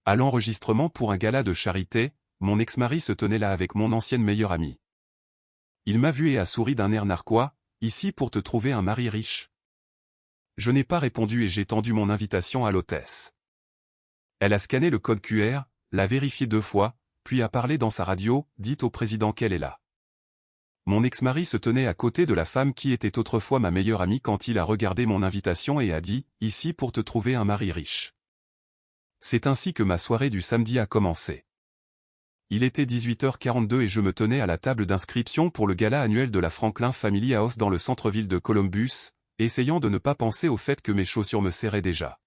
À l'enregistrement pour un gala de charité, mon ex-mari se tenait là avec mon ancienne meilleure amie. Il m'a vu et a souri d'un air narquois, « Ici pour te trouver un mari riche ». Je n'ai pas répondu et j'ai tendu mon invitation à l'hôtesse. Elle a scanné le code QR, l'a vérifié 2 fois, puis a parlé dans sa radio, dit au président qu'elle est là. Mon ex-mari se tenait à côté de la femme qui était autrefois ma meilleure amie quand il a regardé mon invitation et a dit « Ici pour te trouver un mari riche ». C'est ainsi que ma soirée du samedi a commencé. Il était 18h42 et je me tenais à la table d'inscription pour le gala annuel de la Franklin Family House dans le centre-ville de Columbus, essayant de ne pas penser au fait que mes chaussures me serraient déjà.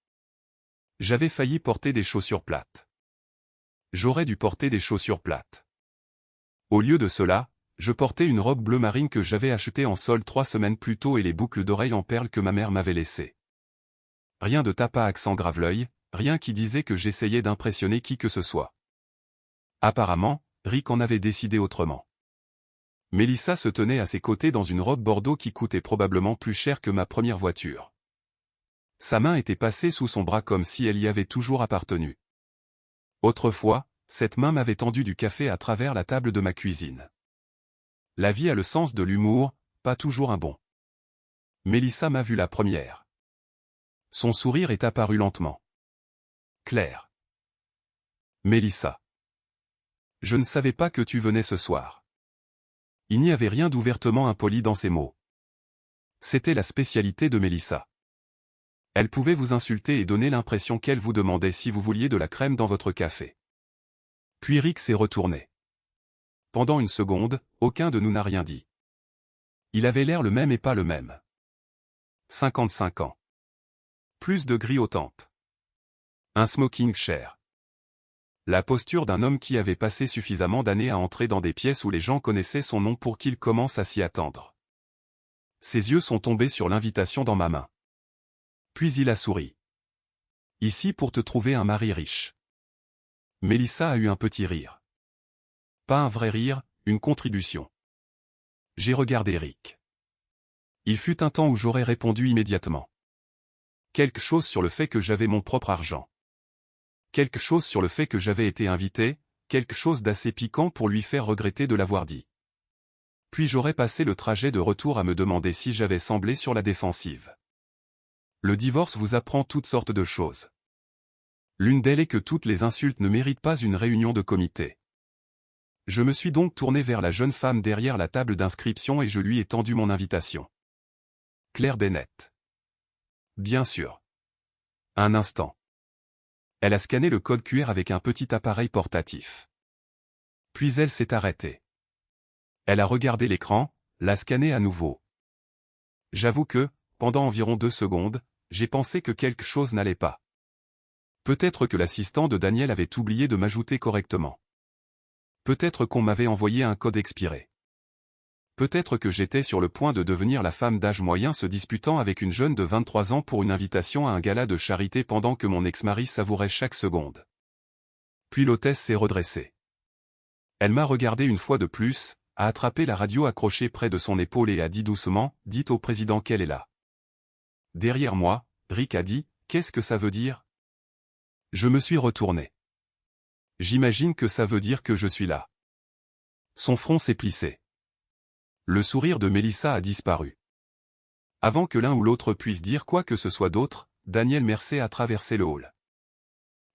J'avais failli porter des chaussures plates. J'aurais dû porter des chaussures plates. Au lieu de cela, je portais une robe bleu marine que j'avais achetée en solde 3 semaines plus tôt et les boucles d'oreilles en perles que ma mère m'avait laissées. Rien de tape à accent grave-l'œil, rien qui disait que j'essayais d'impressionner qui que ce soit. Apparemment, Rick en avait décidé autrement. Mélissa se tenait à ses côtés dans une robe bordeaux qui coûtait probablement plus cher que ma première voiture. Sa main était passée sous son bras comme si elle y avait toujours appartenu. Autrefois, cette main m'avait tendu du café à travers la table de ma cuisine. La vie a le sens de l'humour, pas toujours un bon. Mélissa m'a vu la première. Son sourire est apparu lentement. Claire. Mélissa. Je ne savais pas que tu venais ce soir. Il n'y avait rien d'ouvertement impoli dans ces mots. C'était la spécialité de Mélissa. Elle pouvait vous insulter et donner l'impression qu'elle vous demandait si vous vouliez de la crème dans votre café. Puis Rick s'est retourné. Pendant une seconde, aucun de nous n'a rien dit. Il avait l'air le même et pas le même. 55 ans. Plus de gris aux tempes. Un smoking cher. La posture d'un homme qui avait passé suffisamment d'années à entrer dans des pièces où les gens connaissaient son nom pour qu'il commence à s'y attendre. Ses yeux sont tombés sur l'invitation dans ma main. Puis il a souri. Ici pour te trouver un mari riche. Mélissa a eu un petit rire. Pas un vrai rire, une contribution. J'ai regardé Rick. Il fut un temps où j'aurais répondu immédiatement. Quelque chose sur le fait que j'avais mon propre argent. Quelque chose sur le fait que j'avais été invité, quelque chose d'assez piquant pour lui faire regretter de l'avoir dit. Puis j'aurais passé le trajet de retour à me demander si j'avais semblé sur la défensive. Le divorce vous apprend toutes sortes de choses. L'une d'elles est que toutes les insultes ne méritent pas une réunion de comité. Je me suis donc tourné vers la jeune femme derrière la table d'inscription et je lui ai tendu mon invitation. Claire Bennett. Bien sûr. Un instant. Elle a scanné le code QR avec un petit appareil portatif. Puis elle s'est arrêtée. Elle a regardé l'écran, l'a scanné à nouveau. J'avoue que, pendant environ 2 secondes, j'ai pensé que quelque chose n'allait pas. Peut-être que l'assistant de Daniel avait oublié de m'ajouter correctement. Peut-être qu'on m'avait envoyé un code expiré. Peut-être que j'étais sur le point de devenir la femme d'âge moyen se disputant avec une jeune de 23 ans pour une invitation à un gala de charité pendant que mon ex-mari savourait chaque seconde. Puis l'hôtesse s'est redressée. Elle m'a regardé une fois de plus, a attrapé la radio accrochée près de son épaule et a dit doucement, « Dites au président qu'elle est là. » Derrière moi, Rick a dit, « Qu'est-ce que ça veut dire ?» Je me suis retourné. J'imagine que ça veut dire que je suis là. Son front s'est plissé. Le sourire de Mélissa a disparu. Avant que l'un ou l'autre puisse dire quoi que ce soit d'autre, Daniel Mercé a traversé le hall.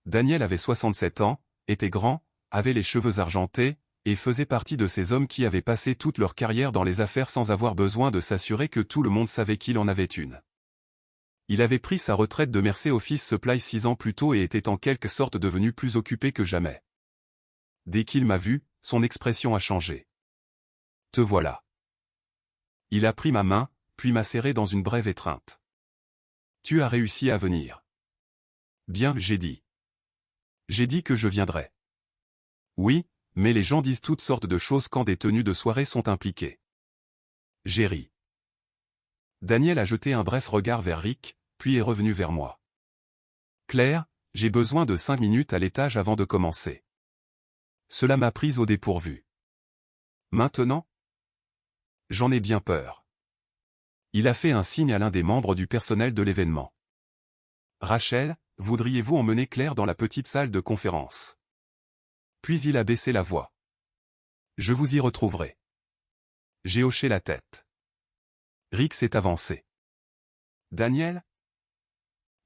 Daniel avait 67 ans, était grand, avait les cheveux argentés, et faisait partie de ces hommes qui avaient passé toute leur carrière dans les affaires sans avoir besoin de s'assurer que tout le monde savait qu'il en avait une. Il avait pris sa retraite de Mercé Office Supply 6 ans plus tôt et était en quelque sorte devenu plus occupé que jamais. Dès qu'il m'a vu, son expression a changé. « Te voilà. » Il a pris ma main, puis m'a serré dans une brève étreinte. « Tu as réussi à venir. » Bien, j'ai dit. J'ai dit que je viendrais. Oui, mais les gens disent toutes sortes de choses quand des tenues de soirée sont impliquées. J'ai ri. Daniel a jeté un bref regard vers Rick, puis est revenu vers moi. Claire, j'ai besoin de 5 minutes à l'étage avant de commencer. Cela m'a prise au dépourvu. Maintenant ? J'en ai bien peur. Il a fait un signe à l'un des membres du personnel de l'événement. Rachel, voudriez-vous emmener Claire dans la petite salle de conférence? Puis il a baissé la voix. Je vous y retrouverai. J'ai hoché la tête. Rick s'est avancé. Daniel?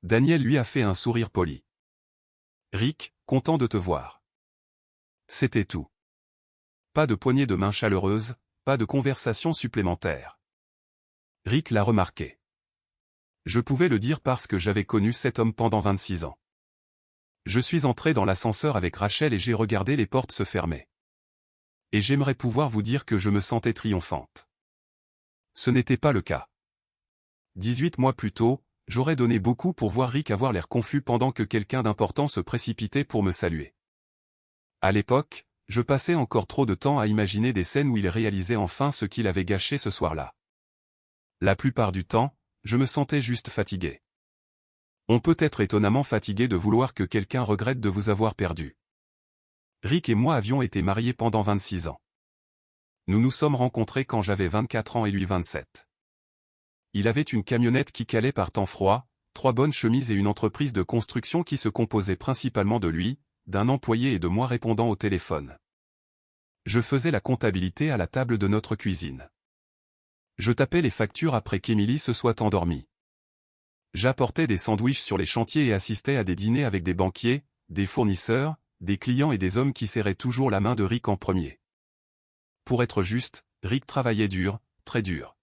Daniel lui a fait un sourire poli. Rick, content de te voir. C'était tout. Pas de poignée de main chaleureuse, pas de conversation supplémentaire. Rick l'a remarqué. Je pouvais le dire parce que j'avais connu cet homme pendant 26 ans. Je suis entré dans l'ascenseur avec Rachel et j'ai regardé les portes se fermer. Et j'aimerais pouvoir vous dire que je me sentais triomphante. Ce n'était pas le cas. 18 mois plus tôt, j'aurais donné beaucoup pour voir Rick avoir l'air confus pendant que quelqu'un d'important se précipitait pour me saluer. À l'époque, je passais encore trop de temps à imaginer des scènes où il réalisait enfin ce qu'il avait gâché ce soir-là. La plupart du temps, je me sentais juste fatigué. On peut être étonnamment fatigué de vouloir que quelqu'un regrette de vous avoir perdu. Rick et moi avions été mariés pendant 26 ans. Nous nous sommes rencontrés quand j'avais 24 ans et lui 27. Il avait une camionnette qui calait par temps froid, 3 bonnes chemises et une entreprise de construction qui se composait principalement de lui, d'un employé et de moi répondant au téléphone. Je faisais la comptabilité à la table de notre cuisine. Je tapais les factures après qu'Emily se soit endormie. J'apportais des sandwichs sur les chantiers et assistais à des dîners avec des banquiers, des fournisseurs, des clients et des hommes qui serraient toujours la main de Rick en premier. Pour être juste, Rick travaillait dur, très dur.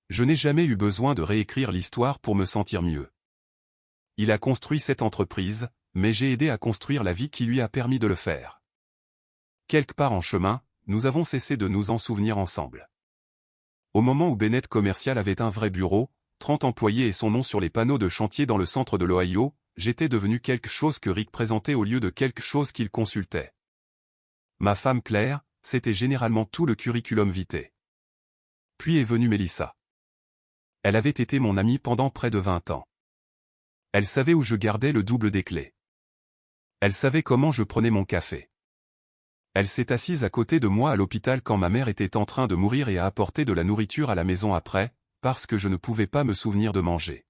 Je n'ai jamais eu besoin de réécrire l'histoire pour me sentir mieux. Il a construit cette entreprise, mais j'ai aidé à construire la vie qui lui a permis de le faire. Quelque part en chemin, nous avons cessé de nous en souvenir ensemble. Au moment où Bennett Commercial avait un vrai bureau, 30 employés et son nom sur les panneaux de chantier dans le centre de l'Ohio, j'étais devenu quelque chose que Rick présentait au lieu de quelque chose qu'il consultait. Ma femme Claire, c'était généralement tout le curriculum vitae. Puis est venue Melissa. Elle avait été mon amie pendant près de 20 ans. Elle savait où je gardais le double des clés. Elle savait comment je prenais mon café. Elle s'est assise à côté de moi à l'hôpital quand ma mère était en train de mourir et a apporté de la nourriture à la maison après, parce que je ne pouvais pas me souvenir de manger.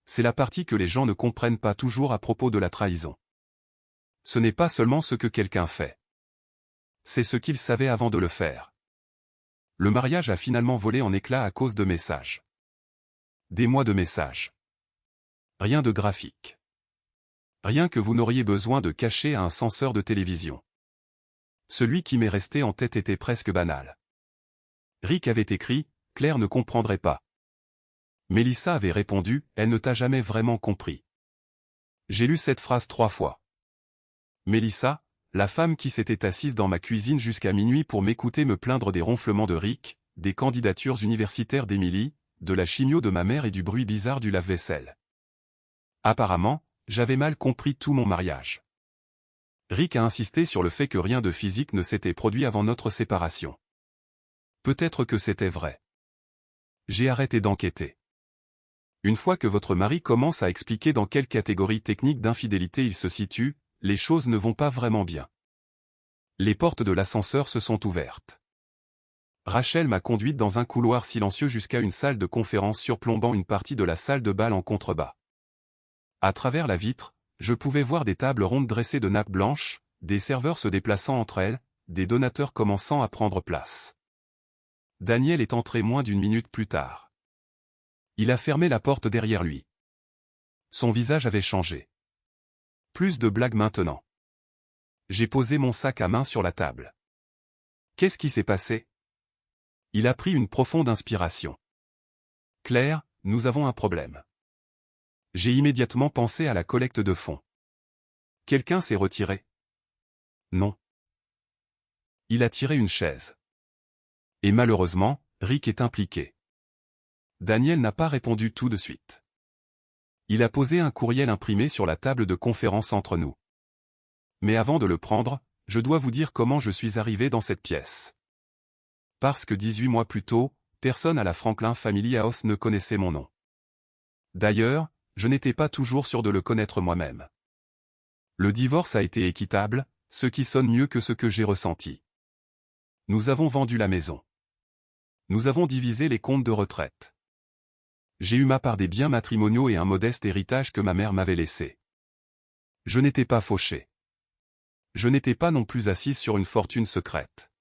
C'est la partie que les gens ne comprennent pas toujours à propos de la trahison. Ce n'est pas seulement ce que quelqu'un fait. C'est ce qu'il savait avant de le faire. Le mariage a finalement volé en éclats à cause de messages. Des mois de messages. Rien de graphique. Rien que vous n'auriez besoin de cacher à un censeur de télévision. Celui qui m'est resté en tête était presque banal. Rick avait écrit, « Claire ne comprendrait pas ». Melissa avait répondu, « Elle ne t'a jamais vraiment compris ». J'ai lu cette phrase 3 fois. Melissa, la femme qui s'était assise dans ma cuisine jusqu'à minuit pour m'écouter me plaindre des ronflements de Rick, des candidatures universitaires d'Emily, de la chimio de ma mère et du bruit bizarre du lave-vaisselle. Apparemment, j'avais mal compris tout mon mariage. Rick a insisté sur le fait que rien de physique ne s'était produit avant notre séparation. Peut-être que c'était vrai. J'ai arrêté d'enquêter. Une fois que votre mari commence à expliquer dans quelle catégorie technique d'infidélité il se situe, les choses ne vont pas vraiment bien. Les portes de l'ascenseur se sont ouvertes. Rachel m'a conduite dans un couloir silencieux jusqu'à une salle de conférence surplombant une partie de la salle de bal en contrebas. À travers la vitre, je pouvais voir des tables rondes dressées de nappes blanches, des serveurs se déplaçant entre elles, des donateurs commençant à prendre place. Daniel est entré moins d'1 minute plus tard. Il a fermé la porte derrière lui. Son visage avait changé. Plus de blagues maintenant. J'ai posé mon sac à main sur la table. Qu'est-ce qui s'est passé? Il a pris une profonde inspiration. Claire, nous avons un problème. J'ai immédiatement pensé à la collecte de fonds. Quelqu'un s'est retiré? Non. Il a tiré une chaise. Et malheureusement, Rick est impliqué. Daniel n'a pas répondu tout de suite. Il a posé un courriel imprimé sur la table de conférence entre nous. Mais avant de le prendre, je dois vous dire comment je suis arrivé dans cette pièce. Parce que 18 mois plus tôt, personne à la Franklin Family House ne connaissait mon nom. D'ailleurs, je n'étais pas toujours sûr de le connaître moi-même. Le divorce a été équitable, ce qui sonne mieux que ce que j'ai ressenti. Nous avons vendu la maison. Nous avons divisé les comptes de retraite. J'ai eu ma part des biens matrimoniaux et un modeste héritage que ma mère m'avait laissé. Je n'étais pas fauché. Je n'étais pas non plus assise sur une fortune secrète.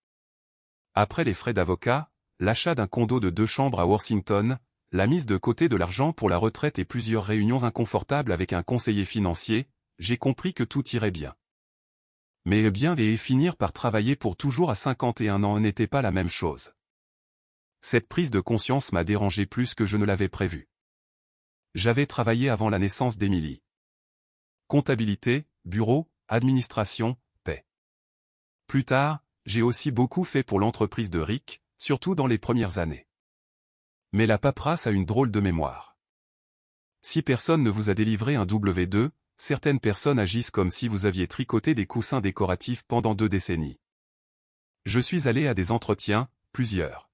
Après les frais d'avocat, l'achat d'un condo de 2 chambres à Worthington, la mise de côté de l'argent pour la retraite et plusieurs réunions inconfortables avec un conseiller financier, j'ai compris que tout irait bien. Mais bien et finir par travailler pour toujours à 51 ans n'était pas la même chose. Cette prise de conscience m'a dérangé plus que je ne l'avais prévu. J'avais travaillé avant la naissance d'Émilie. Comptabilité, bureau, administration, paie. Plus tard, j'ai aussi beaucoup fait pour l'entreprise de Rick, surtout dans les premières années. Mais la paperasse a une drôle de mémoire. Si personne ne vous a délivré un W2, certaines personnes agissent comme si vous aviez tricoté des coussins décoratifs pendant 2 décennies. Je suis allé à des entretiens, plusieurs.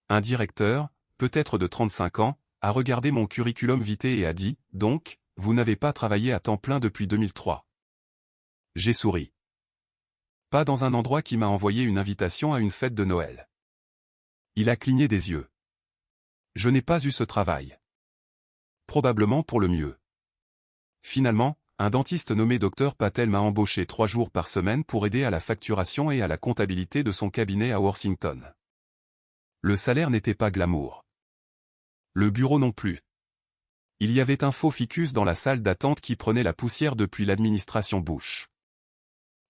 Un directeur, peut-être de 35 ans, a regardé mon curriculum vitae et a dit « Donc, vous n'avez pas travaillé à temps plein depuis 2003 ». J'ai souri. Pas dans un endroit qui m'a envoyé une invitation à une fête de Noël. Il a cligné des yeux. Je n'ai pas eu ce travail. Probablement pour le mieux. Finalement, un dentiste nommé Dr Patel m'a embauché 3 jours par semaine pour aider à la facturation et à la comptabilité de son cabinet à Worthington. Le salaire n'était pas glamour. Le bureau non plus. Il y avait un faux ficus dans la salle d'attente qui prenait la poussière depuis l'administration Bush.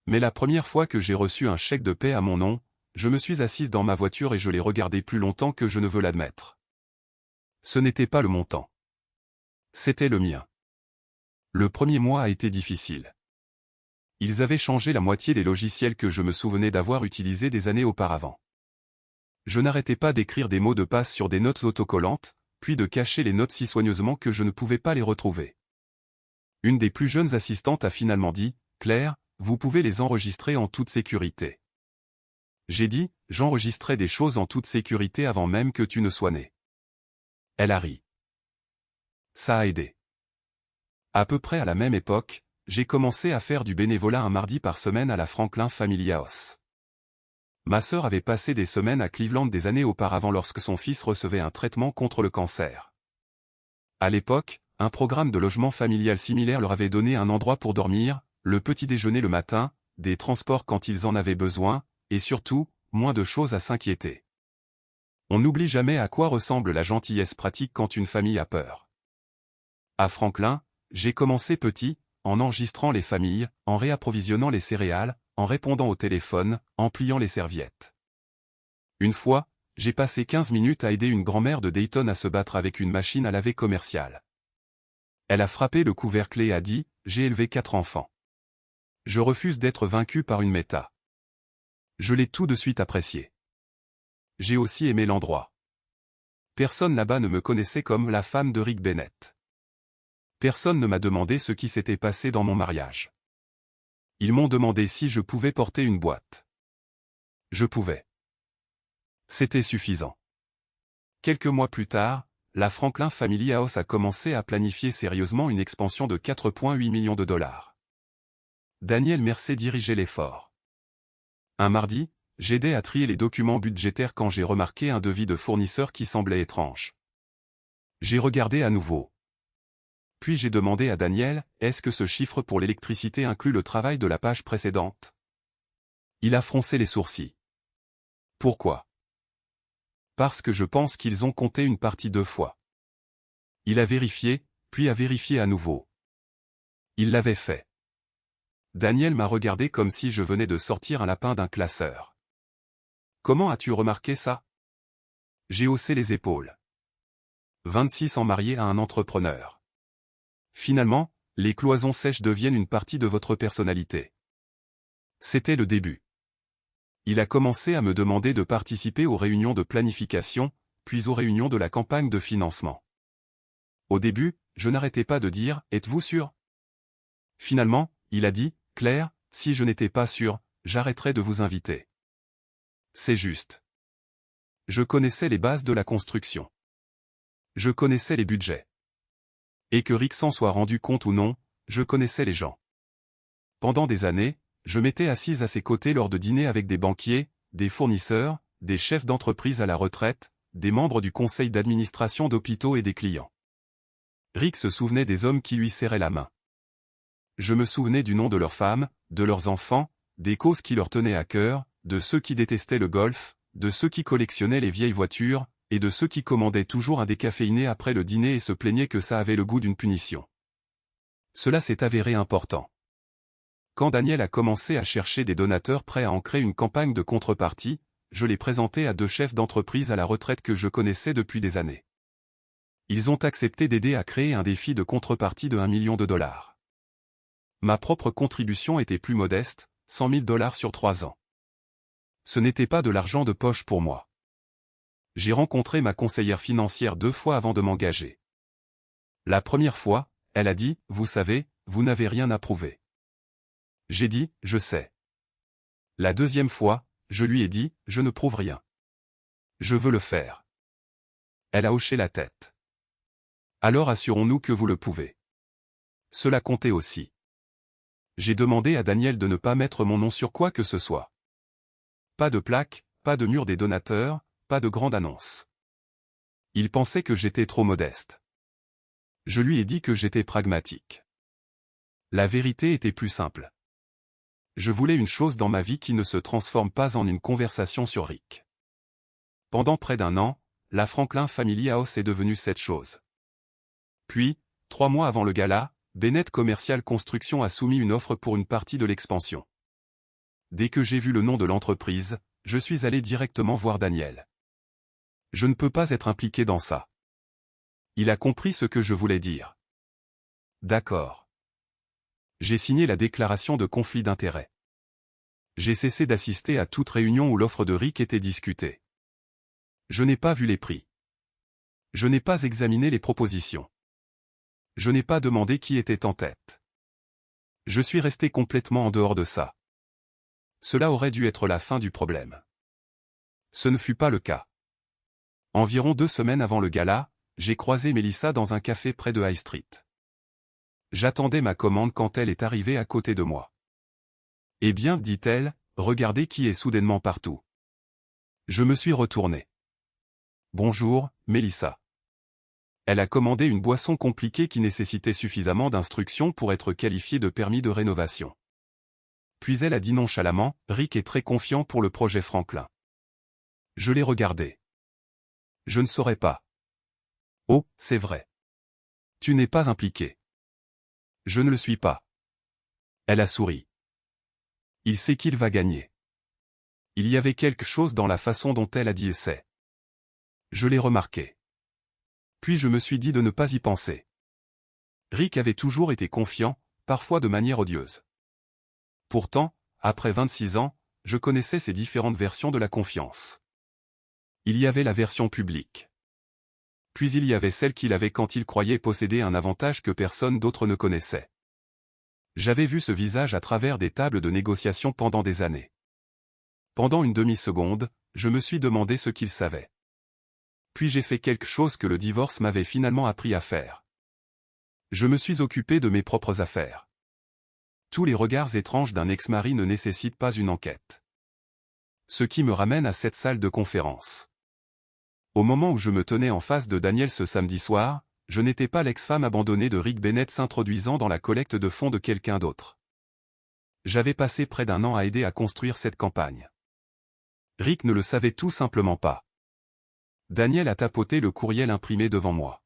Mais la première fois que j'ai reçu un chèque de paie à mon nom, je me suis assise dans ma voiture et je l'ai regardé plus longtemps que je ne veux l'admettre. Ce n'était pas le montant. C'était le mien. Le premier mois a été difficile. Ils avaient changé la moitié des logiciels que je me souvenais d'avoir utilisés des années auparavant. Je n'arrêtais pas d'écrire des mots de passe sur des notes autocollantes, puis de cacher les notes si soigneusement que je ne pouvais pas les retrouver. Une des plus jeunes assistantes a finalement dit « Claire, vous pouvez les enregistrer en toute sécurité. » J'ai dit « J'enregistrais des choses en toute sécurité avant même que tu ne sois né. » Elle a ri. Ça a aidé. À peu près à la même époque, j'ai commencé à faire du bénévolat un mardi par semaine à la Franklin Family House. Ma sœur avait passé des semaines à Cleveland des années auparavant lorsque son fils recevait un traitement contre le cancer. À l'époque, un programme de logement familial similaire leur avait donné un endroit pour dormir, le petit déjeuner le matin, des transports quand ils en avaient besoin, et surtout, moins de choses à s'inquiéter. On n'oublie jamais à quoi ressemble la gentillesse pratique quand une famille a peur. À Franklin, j'ai commencé petit, en enregistrant les familles, en réapprovisionnant les céréales, en répondant au téléphone, en pliant les serviettes. Une fois, j'ai passé 15 minutes à aider une grand-mère de Dayton à se battre avec une machine à laver commerciale. Elle a frappé le couvercle et a dit « J'ai élevé 4 enfants. Je refuse d'être vaincu par une méta. » Je l'ai tout de suite apprécié. J'ai aussi aimé l'endroit. Personne là-bas ne me connaissait comme la femme de Rick Bennett. Personne ne m'a demandé ce qui s'était passé dans mon mariage. Ils m'ont demandé si je pouvais porter une boîte. Je pouvais. C'était suffisant. Quelques mois plus tard, la Franklin Family House a commencé à planifier sérieusement une expansion de 4,8 millions de dollars. Daniel Mercer dirigeait l'effort. Un mardi, j'aidais à trier les documents budgétaires quand j'ai remarqué un devis de fournisseur qui semblait étrange. J'ai regardé à nouveau. Puis j'ai demandé à Daniel, est-ce que ce chiffre pour l'électricité inclut le travail de la page précédente? Il a froncé les sourcils. Pourquoi? Parce que je pense qu'ils ont compté une partie 2 fois. Il a vérifié, puis a vérifié à nouveau. Il l'avait fait. Daniel m'a regardé comme si je venais de sortir un lapin d'un classeur. Comment as-tu remarqué ça? J'ai haussé les épaules. 26 ans mariés à un entrepreneur. Finalement, les cloisons sèches deviennent une partie de votre personnalité. C'était le début. Il a commencé à me demander de participer aux réunions de planification, puis aux réunions de la campagne de financement. Au début, je n'arrêtais pas de dire « Êtes-vous sûr ?» Finalement, il a dit « Claire, si je n'étais pas sûr, j'arrêterais de vous inviter. » C'est juste. Je connaissais les bases de la construction. Je connaissais les budgets. Et que Rick s'en soit rendu compte ou non, je connaissais les gens. Pendant des années, je m'étais assise à ses côtés lors de dîners avec des banquiers, des fournisseurs, des chefs d'entreprise à la retraite, des membres du conseil d'administration d'hôpitaux et des clients. Rick se souvenait des hommes qui lui serraient la main. Je me souvenais du nom de leurs femmes, de leurs enfants, des causes qui leur tenaient à cœur, de ceux qui détestaient le golf, de ceux qui collectionnaient les vieilles voitures, et de ceux qui commandaient toujours un décaféiné après le dîner et se plaignaient que ça avait le goût d'une punition. Cela s'est avéré important. Quand Daniel a commencé à chercher des donateurs prêts à ancrer une campagne de contrepartie, je l'ai présenté à 2 chefs d'entreprise à la retraite que je connaissais depuis des années. Ils ont accepté d'aider à créer un défi de contrepartie de $1 million. Ma propre contribution était plus modeste, $100 000 sur 3 ans. Ce n'était pas de l'argent de poche pour moi. J'ai rencontré ma conseillère financière 2 fois avant de m'engager. La première fois, elle a dit, « Vous savez, vous n'avez rien à prouver. » J'ai dit, « Je sais. » La deuxième fois, je lui ai dit, « Je ne prouve rien. Je veux le faire. » Elle a hoché la tête. Alors assurons-nous que vous le pouvez. Cela comptait aussi. J'ai demandé à Daniel de ne pas mettre mon nom sur quoi que ce soit. Pas de plaque, pas de mur des donateurs, pas de grande annonce. Il pensait que j'étais trop modeste. Je lui ai dit que j'étais pragmatique. La vérité était plus simple. Je voulais une chose dans ma vie qui ne se transforme pas en une conversation sur Rick. Pendant près d'1 an, la Franklin Family House est devenue cette chose. Puis, 3 mois avant le gala, Bennett Commercial Construction a soumis une offre pour une partie de l'expansion. Dès que j'ai vu le nom de l'entreprise, je suis allé directement voir Daniel. Je ne peux pas être impliqué dans ça. Il a compris ce que je voulais dire. D'accord. J'ai signé la déclaration de conflit d'intérêts. J'ai cessé d'assister à toute réunion où l'offre de Rick était discutée. Je n'ai pas vu les prix. Je n'ai pas examiné les propositions. Je n'ai pas demandé qui était en tête. Je suis resté complètement en dehors de ça. Cela aurait dû être la fin du problème. Ce ne fut pas le cas. Environ 2 semaines avant le gala, j'ai croisé Melissa dans un café près de High Street. J'attendais ma commande quand elle est arrivée à côté de moi. « Eh bien, dit-elle, regardez qui est soudainement partout. » Je me suis retourné. « Bonjour, Melissa. » Elle a commandé une boisson compliquée qui nécessitait suffisamment d'instructions pour être qualifiée de permis de rénovation. Puis elle a dit nonchalamment, « Rick est très confiant pour le projet Franklin. » Je l'ai regardé. « Je ne saurais pas. »« Oh, c'est vrai. Tu n'es pas impliqué. »« Je ne le suis pas. » Elle a souri. « Il sait qu'il va gagner. » Il y avait quelque chose dans la façon dont elle a dit « c'est ». Je l'ai remarqué. Puis je me suis dit de ne pas y penser. Rick avait toujours été confiant, parfois de manière odieuse. Pourtant, après 26 ans, je connaissais ces différentes versions de la confiance. Il y avait la version publique. Puis il y avait celle qu'il avait quand il croyait posséder un avantage que personne d'autre ne connaissait. J'avais vu ce visage à travers des tables de négociation pendant des années. Pendant une demi-seconde, je me suis demandé ce qu'il savait. Puis j'ai fait quelque chose que le divorce m'avait finalement appris à faire. Je me suis occupé de mes propres affaires. Tous les regards étranges d'un ex-mari ne nécessitent pas une enquête. Ce qui me ramène à cette salle de conférence. Au moment où je me tenais en face de Daniel ce samedi soir, je n'étais pas l'ex-femme abandonnée de Rick Bennett s'introduisant dans la collecte de fonds de quelqu'un d'autre. J'avais passé près d'1 an à aider à construire cette campagne. Rick ne le savait tout simplement pas. Daniel a tapoté le courriel imprimé devant moi.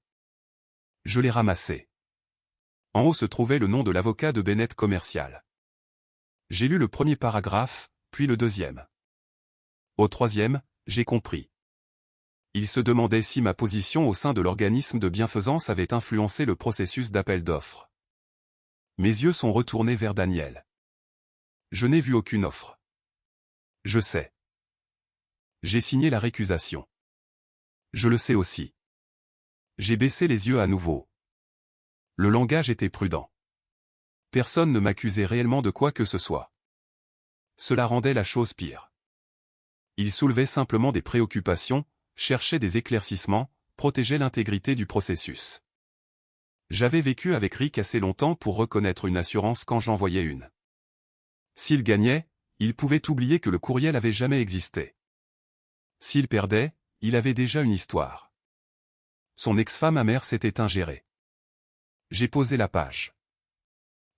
Je l'ai ramassé. En haut se trouvait le nom de l'avocat de Bennett Commercial. J'ai lu le premier paragraphe, puis le deuxième. Au troisième, j'ai compris. Il se demandait si ma position au sein de l'organisme de bienfaisance avait influencé le processus d'appel d'offres. Mes yeux sont retournés vers Daniel. Je n'ai vu aucune offre. Je sais. J'ai signé la récusation. Je le sais aussi. J'ai baissé les yeux à nouveau. Le langage était prudent. Personne ne m'accusait réellement de quoi que ce soit. Cela rendait la chose pire. Il soulevait simplement des préoccupations, cherchait des éclaircissements, protégeait l'intégrité du processus. J'avais vécu avec Rick assez longtemps pour reconnaître une assurance quand j'en voyais une. S'il gagnait, il pouvait oublier que le courriel avait jamais existé. S'il perdait, il avait déjà une histoire. Son ex-femme amère s'était ingérée. J'ai posé la page.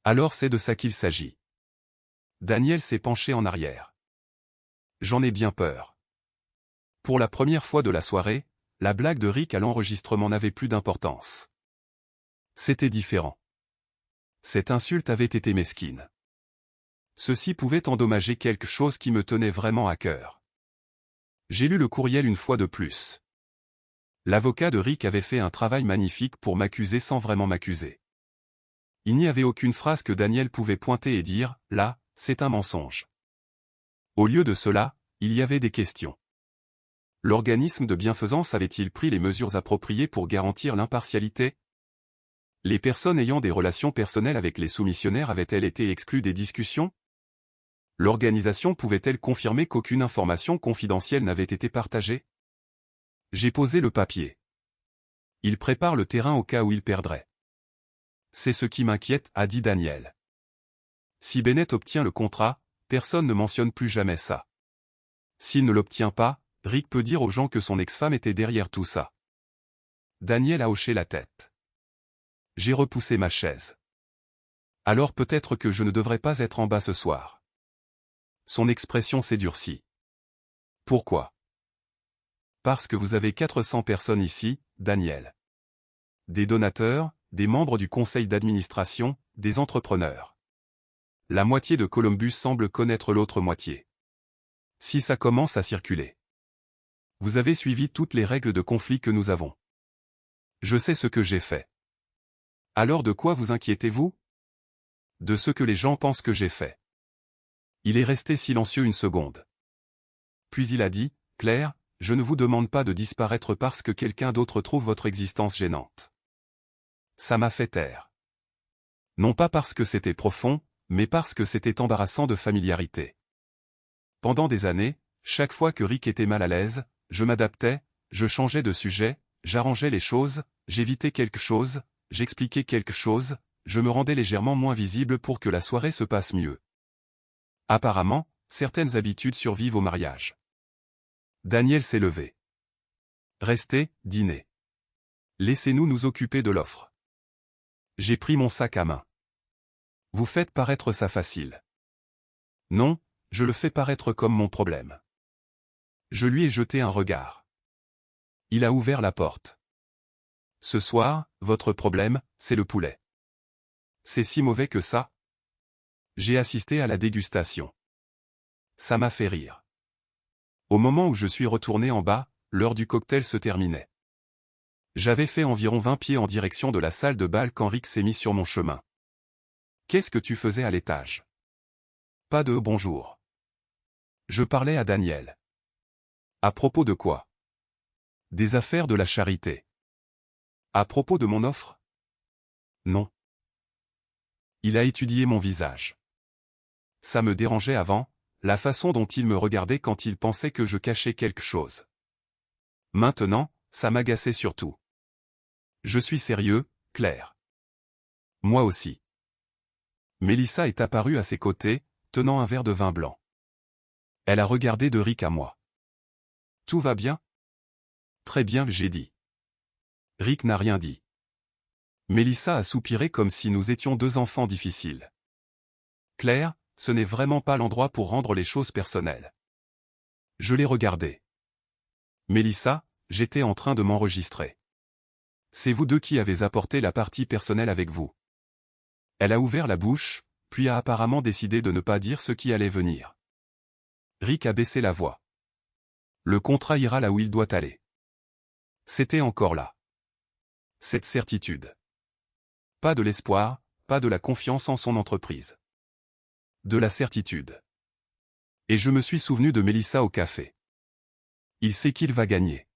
Alors c'est de ça qu'il s'agit. Daniel s'est penché en arrière. J'en ai bien peur. Pour la première fois de la soirée, la blague de Rick à l'enregistrement n'avait plus d'importance. C'était différent. Cette insulte avait été mesquine. Ceci pouvait endommager quelque chose qui me tenait vraiment à cœur. J'ai lu le courriel une fois de plus. L'avocat de Rick avait fait un travail magnifique pour m'accuser sans vraiment m'accuser. Il n'y avait aucune phrase que Daniel pouvait pointer et dire, là, c'est un mensonge. Au lieu de cela, il y avait des questions. L'organisme de bienfaisance avait-il pris les mesures appropriées pour garantir l'impartialité? Les personnes ayant des relations personnelles avec les soumissionnaires avaient-elles été exclues des discussions? L'organisation pouvait-elle confirmer qu'aucune information confidentielle n'avait été partagée? J'ai posé le papier. Il prépare le terrain au cas où il perdrait. C'est ce qui m'inquiète, a dit Daniel. Si Bennett obtient le contrat, personne ne mentionne plus jamais ça. S'il ne l'obtient pas, Rick peut dire aux gens que son ex-femme était derrière tout ça. Daniel a hoché la tête. J'ai repoussé ma chaise. Alors peut-être que je ne devrais pas être en bas ce soir. Son expression s'est durcie. Pourquoi? Parce que vous avez 400 personnes ici, Daniel. Des donateurs, des membres du conseil d'administration, des entrepreneurs. La moitié de Columbus semble connaître l'autre moitié. Si ça commence à circuler. Vous avez suivi toutes les règles de conflit que nous avons. Je sais ce que j'ai fait. Alors de quoi vous inquiétez-vous? De ce que les gens pensent que j'ai fait. Il est resté silencieux une seconde. Puis il a dit, Claire, je ne vous demande pas de disparaître parce que quelqu'un d'autre trouve votre existence gênante. Ça m'a fait taire. Non pas parce que c'était profond, mais parce que c'était embarrassant de familiarité. Pendant des années, chaque fois que Rick était mal à l'aise, je m'adaptais, je changeais de sujet, j'arrangeais les choses, j'évitais quelque chose, j'expliquais quelque chose, je me rendais légèrement moins visible pour que la soirée se passe mieux. Apparemment, certaines habitudes survivent au mariage. Daniel s'est levé. Restez, dîner. Laissez-nous nous occuper de l'offre. J'ai pris mon sac à main. Vous faites paraître ça facile. Non, je le fais paraître comme mon problème. Je lui ai jeté un regard. Il a ouvert la porte. Ce soir, votre problème, c'est le poulet. C'est si mauvais que ça? J'ai assisté à la dégustation. Ça m'a fait rire. Au moment où je suis retourné en bas, l'heure du cocktail se terminait. J'avais fait environ 20 pieds en direction de la salle de bal quand Rick s'est mis sur mon chemin. Qu'est-ce que tu faisais à l'étage? Pas de bonjour. Je parlais à Daniel. À propos de quoi? Des affaires de la charité. À propos de mon offre? Non. Il a étudié mon visage. Ça me dérangeait avant, la façon dont il me regardait quand il pensait que je cachais quelque chose. Maintenant, ça m'agaçait surtout. Je suis sérieux, Claire. Moi aussi. Mélissa est apparue à ses côtés, tenant un verre de vin blanc. Elle a regardé de Rick à moi. Tout va bien? Très bien, j'ai dit. Rick n'a rien dit. Mélissa a soupiré comme si nous étions deux enfants difficiles. Claire, ce n'est vraiment pas l'endroit pour rendre les choses personnelles. Je l'ai regardé. Mélissa, j'étais en train de m'enregistrer. C'est vous deux qui avez apporté la partie personnelle avec vous. Elle a ouvert la bouche, puis a apparemment décidé de ne pas dire ce qui allait venir. Rick a baissé la voix. Le contrat ira là où il doit aller. C'était encore là. Cette certitude. Pas de l'espoir, pas de la confiance en son entreprise. De la certitude. Et je me suis souvenu de Mélissa au café. Il sait qu'il va gagner.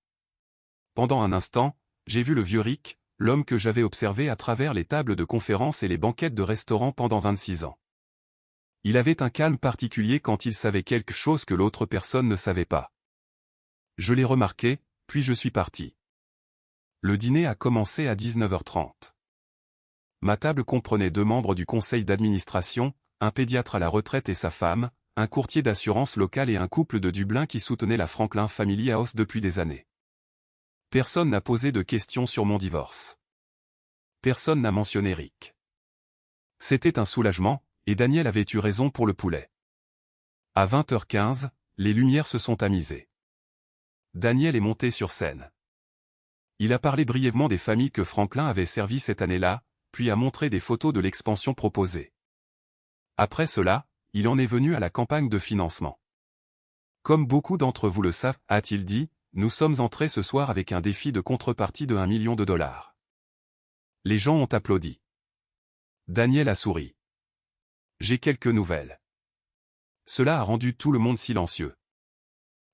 Pendant un instant, j'ai vu le vieux Rick, l'homme que j'avais observé à travers les tables de conférences et les banquettes de restaurants pendant 26 ans. Il avait un calme particulier quand il savait quelque chose que l'autre personne ne savait pas. Je l'ai remarqué, puis je suis parti. Le dîner a commencé à 19h30. Ma table comprenait 2 membres du conseil d'administration, un pédiatre à la retraite et sa femme, un courtier d'assurance local et un couple de Dublin qui soutenait la Franklin Family House depuis des années. Personne n'a posé de questions sur mon divorce. Personne n'a mentionné Rick. C'était un soulagement, et Daniel avait eu raison pour le poulet. À 20h15, les lumières se sont tamisées. Daniel est monté sur scène. Il a parlé brièvement des familles que Franklin avait servies cette année-là, puis a montré des photos de l'expansion proposée. Après cela, il en est venu à la campagne de financement. Comme beaucoup d'entre vous le savent, a-t-il dit, nous sommes entrés ce soir avec un défi de contrepartie de $1 million. Les gens ont applaudi. Daniel a souri. J'ai quelques nouvelles. Cela a rendu tout le monde silencieux.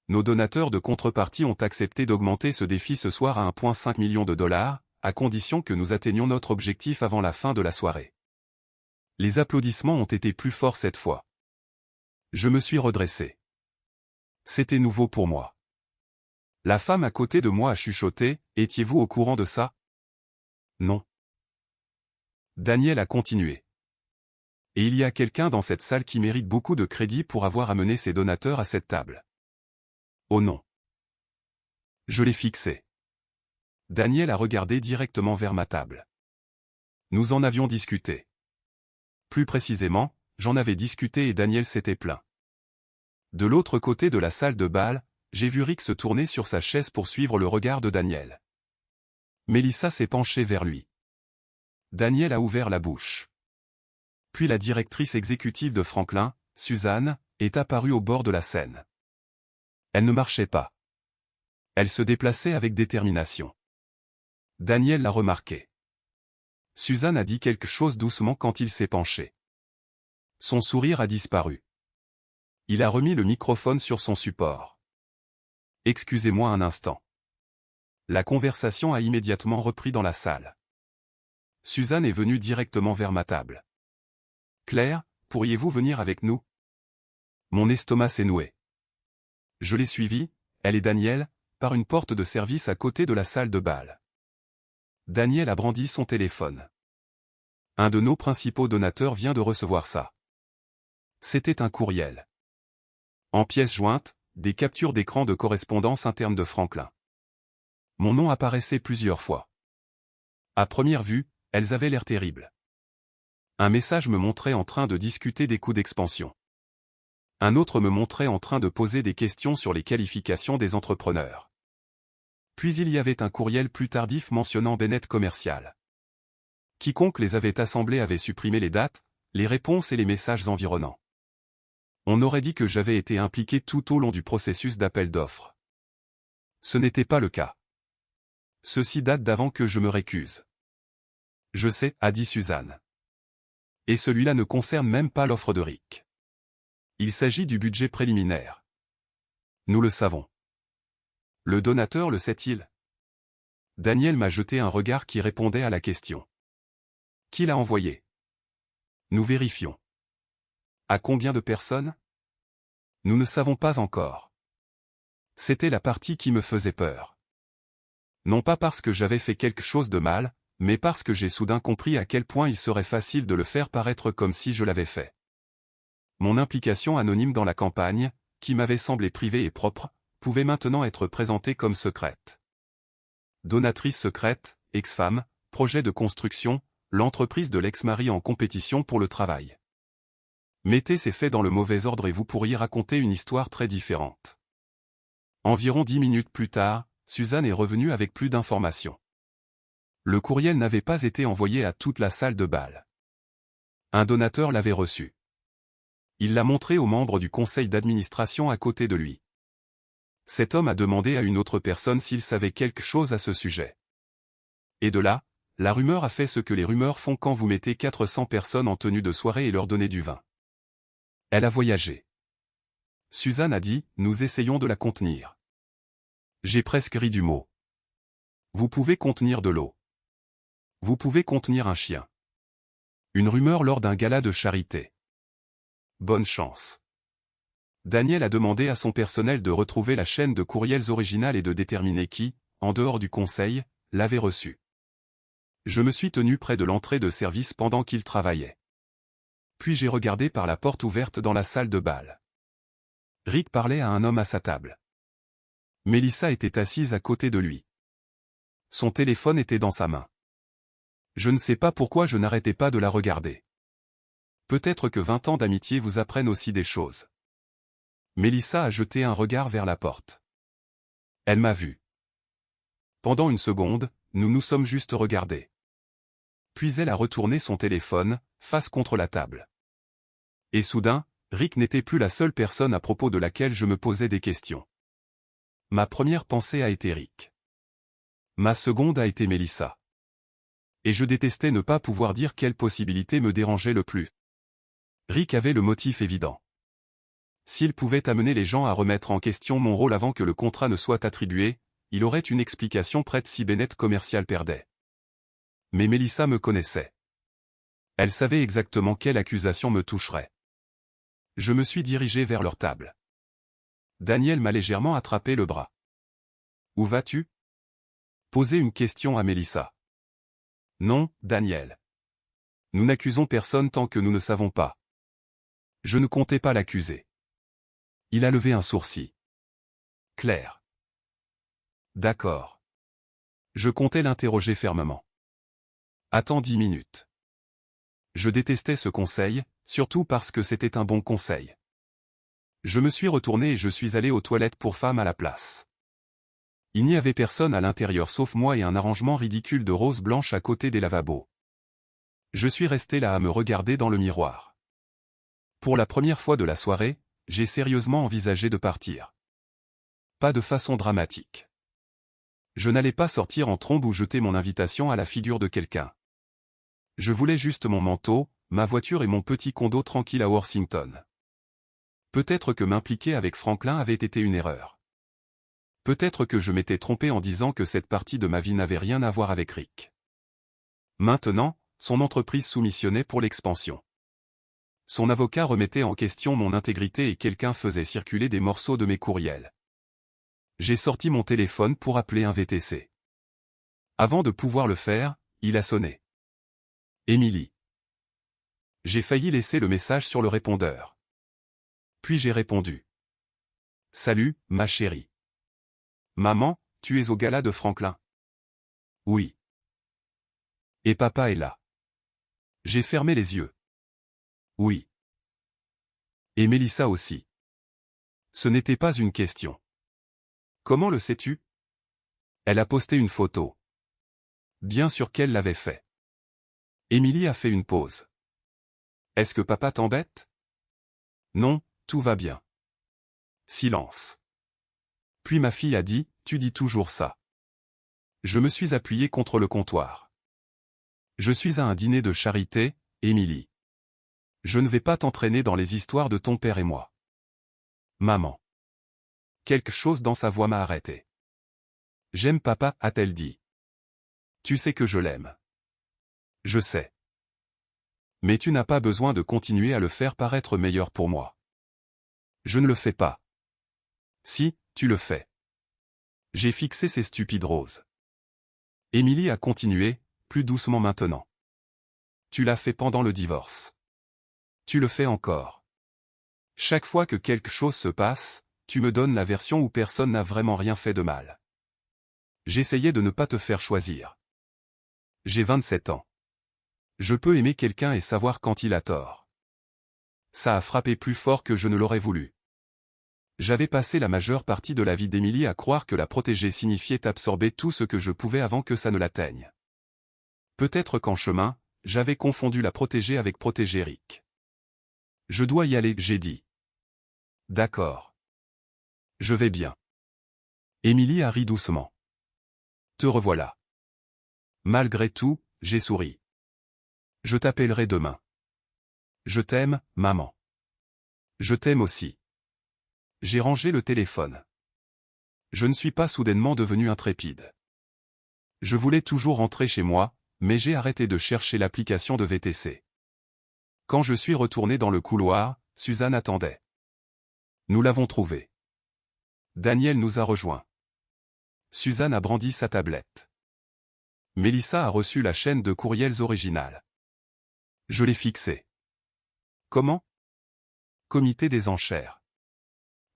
Nos donateurs de contrepartie ont accepté d'augmenter ce défi ce soir à $1,5 million, à condition que nous atteignions notre objectif avant la fin de la soirée. Les applaudissements ont été plus forts cette fois. Je me suis redressé. C'était nouveau pour moi. La femme à côté de moi a chuchoté, « Étiez-vous au courant de ça ?» Non. Daniel a continué. Et il y a quelqu'un dans cette salle qui mérite beaucoup de crédit pour avoir amené ses donateurs à cette table. Oh non. Je l'ai fixé. Daniel a regardé directement vers ma table. Nous en avions discuté. Plus précisément, j'en avais discuté et Daniel s'était plaint. De l'autre côté de la salle de bal, j'ai vu Rick se tourner sur sa chaise pour suivre le regard de Daniel. Melissa s'est penchée vers lui. Daniel a ouvert la bouche. Puis la directrice exécutive de Franklin, Suzanne, est apparue au bord de la scène. Elle ne marchait pas. Elle se déplaçait avec détermination. Daniel l'a remarqué. Suzanne a dit quelque chose doucement quand il s'est penché. Son sourire a disparu. Il a remis le microphone sur son support. Excusez-moi un instant. La conversation a immédiatement repris dans la salle. Suzanne est venue directement vers ma table. Claire, pourriez-vous venir avec nous? Mon estomac s'est noué. Je l'ai suivie, elle et Daniel, par une porte de service à côté de la salle de bal. Daniel a brandi son téléphone. Un de nos principaux donateurs vient de recevoir ça. C'était un courriel. En pièces jointes, des captures d'écran de correspondance interne de Franklin. Mon nom apparaissait plusieurs fois. À première vue, elles avaient l'air terribles. Un message me montrait en train de discuter des coûts d'expansion. Un autre me montrait en train de poser des questions sur les qualifications des entrepreneurs. Puis il y avait un courriel plus tardif mentionnant Bennett Commercial. Quiconque les avait assemblés avait supprimé les dates, les réponses et les messages environnants. On aurait dit que j'avais été impliqué tout au long du processus d'appel d'offres. Ce n'était pas le cas. Ceci date d'avant que je me récuse. Je sais, a dit Suzanne. Et celui-là ne concerne même pas l'offre de Rick. Il s'agit du budget préliminaire. Nous le savons. Le donateur le sait-il? Daniel m'a jeté un regard qui répondait à la question. Qui l'a envoyé? Nous vérifions. À combien de personnes? Nous ne savons pas encore. C'était la partie qui me faisait peur. Non pas parce que j'avais fait quelque chose de mal, mais parce que j'ai soudain compris à quel point il serait facile de le faire paraître comme si je l'avais fait. Mon implication anonyme dans la campagne, qui m'avait semblé privée et propre, pouvait maintenant être présentée comme secrète. Donatrice secrète, ex-femme, projet de construction, l'entreprise de l'ex-mari en compétition pour le travail. Mettez ces faits dans le mauvais ordre et vous pourriez raconter une histoire très différente. Environ 10 minutes plus tard, Suzanne est revenue avec plus d'informations. Le courriel n'avait pas été envoyé à toute la salle de bal. Un donateur l'avait reçu. Il l'a montré aux membres du conseil d'administration à côté de lui. Cet homme a demandé à une autre personne s'il savait quelque chose à ce sujet. Et de là, la rumeur a fait ce que les rumeurs font quand vous mettez 400 personnes en tenue de soirée et leur donnez du vin. Elle a voyagé. Suzanne a dit, nous essayons de la contenir. J'ai presque ri du mot. Vous pouvez contenir de l'eau. Vous pouvez contenir un chien. Une rumeur lors d'un gala de charité. Bonne chance. Daniel a demandé à son personnel de retrouver la chaîne de courriels originale et de déterminer qui, en dehors du conseil, l'avait reçue. Je me suis tenu près de l'entrée de service pendant qu'il travaillait. Puis j'ai regardé par la porte ouverte dans la salle de bal. Rick parlait à un homme à sa table. Melissa était assise à côté de lui. Son téléphone était dans sa main. Je ne sais pas pourquoi je n'arrêtais pas de la regarder. Peut-être que 20 ans d'amitié vous apprennent aussi des choses. Mélissa a jeté un regard vers la porte. Elle m'a vu. Pendant une seconde, nous nous sommes juste regardés. Puis elle a retourné son téléphone, face contre la table. Et soudain, Rick n'était plus la seule personne à propos de laquelle je me posais des questions. Ma première pensée a été Rick. Ma seconde a été Mélissa. Et je détestais ne pas pouvoir dire quelle possibilité me dérangeait le plus. Rick avait le motif évident. S'il pouvait amener les gens à remettre en question mon rôle avant que le contrat ne soit attribué, il aurait une explication prête si Bennett Commercial perdait. Mais Mélissa me connaissait. Elle savait exactement quelle accusation me toucherait. Je me suis dirigé vers leur table. Daniel m'a légèrement attrapé le bras. « Où vas-tu » Poser une question à Mélissa. « Non, Daniel. Nous n'accusons personne tant que nous ne savons pas. » Je ne comptais pas l'accuser. Il a levé un sourcil. « Claire. » D'accord. Je comptais l'interroger fermement. « Attends 10 minutes. » Je détestais ce conseil, surtout parce que c'était un bon conseil. Je me suis retourné et je suis allé aux toilettes pour femmes à la place. Il n'y avait personne à l'intérieur sauf moi et un arrangement ridicule de roses blanches à côté des lavabos. Je suis resté là à me regarder dans le miroir. Pour la première fois de la soirée, j'ai sérieusement envisagé de partir. Pas de façon dramatique. Je n'allais pas sortir en trombe ou jeter mon invitation à la figure de quelqu'un. Je voulais juste mon manteau, ma voiture et mon petit condo tranquille à Worthington. Peut-être que m'impliquer avec Franklin avait été une erreur. Peut-être que je m'étais trompé en disant que cette partie de ma vie n'avait rien à voir avec Rick. Maintenant, son entreprise soumissionnait pour l'expansion. Son avocat remettait en question mon intégrité et quelqu'un faisait circuler des morceaux de mes courriels. J'ai sorti mon téléphone pour appeler un VTC. Avant de pouvoir le faire, il a sonné. Émilie. J'ai failli laisser le message sur le répondeur. Puis j'ai répondu. Salut, ma chérie. Maman, tu es au gala de Franklin? Oui. Et papa est là. J'ai fermé les yeux. Oui. Et Mélissa aussi. Ce n'était pas une question. Comment le sais-tu? Elle a posté une photo. Bien sûr qu'elle l'avait fait. Émilie a fait une pause. Est-ce que papa t'embête? Non, tout va bien. Silence. Puis ma fille a dit, tu dis toujours ça. Je me suis appuyé contre le comptoir. Je suis à un dîner de charité, Émilie. Je ne vais pas t'entraîner dans les histoires de ton père et moi. Maman. Quelque chose dans sa voix m'a arrêté. J'aime papa, a-t-elle dit. Tu sais que je l'aime. Je sais. Mais tu n'as pas besoin de continuer à le faire paraître meilleur pour moi. Je ne le fais pas. Si, tu le fais. J'ai fixé ces stupides roses. Émilie a continué, plus doucement maintenant. Tu l'as fait pendant le divorce. Tu le fais encore. Chaque fois que quelque chose se passe, tu me donnes la version où personne n'a vraiment rien fait de mal. J'essayais de ne pas te faire choisir. J'ai 27 ans. Je peux aimer quelqu'un et savoir quand il a tort. Ça a frappé plus fort que je ne l'aurais voulu. J'avais passé la majeure partie de la vie d'Émilie à croire que la protéger signifiait absorber tout ce que je pouvais avant que ça ne l'atteigne. Peut-être qu'en chemin, j'avais confondu la protéger avec protéger Rick. Je dois y aller, j'ai dit. D'accord. Je vais bien. Émilie a ri doucement. Te revoilà. Malgré tout, j'ai souri. Je t'appellerai demain. Je t'aime, maman. Je t'aime aussi. J'ai rangé le téléphone. Je ne suis pas soudainement devenu intrépide. Je voulais toujours rentrer chez moi, mais j'ai arrêté de chercher l'application de VTC. Quand je suis retourné dans le couloir, Suzanne attendait. Nous l'avons trouvée. Daniel nous a rejoints. Suzanne a brandi sa tablette. Mélissa a reçu la chaîne de courriels originale. Je l'ai fixée. Comment? Comité des enchères.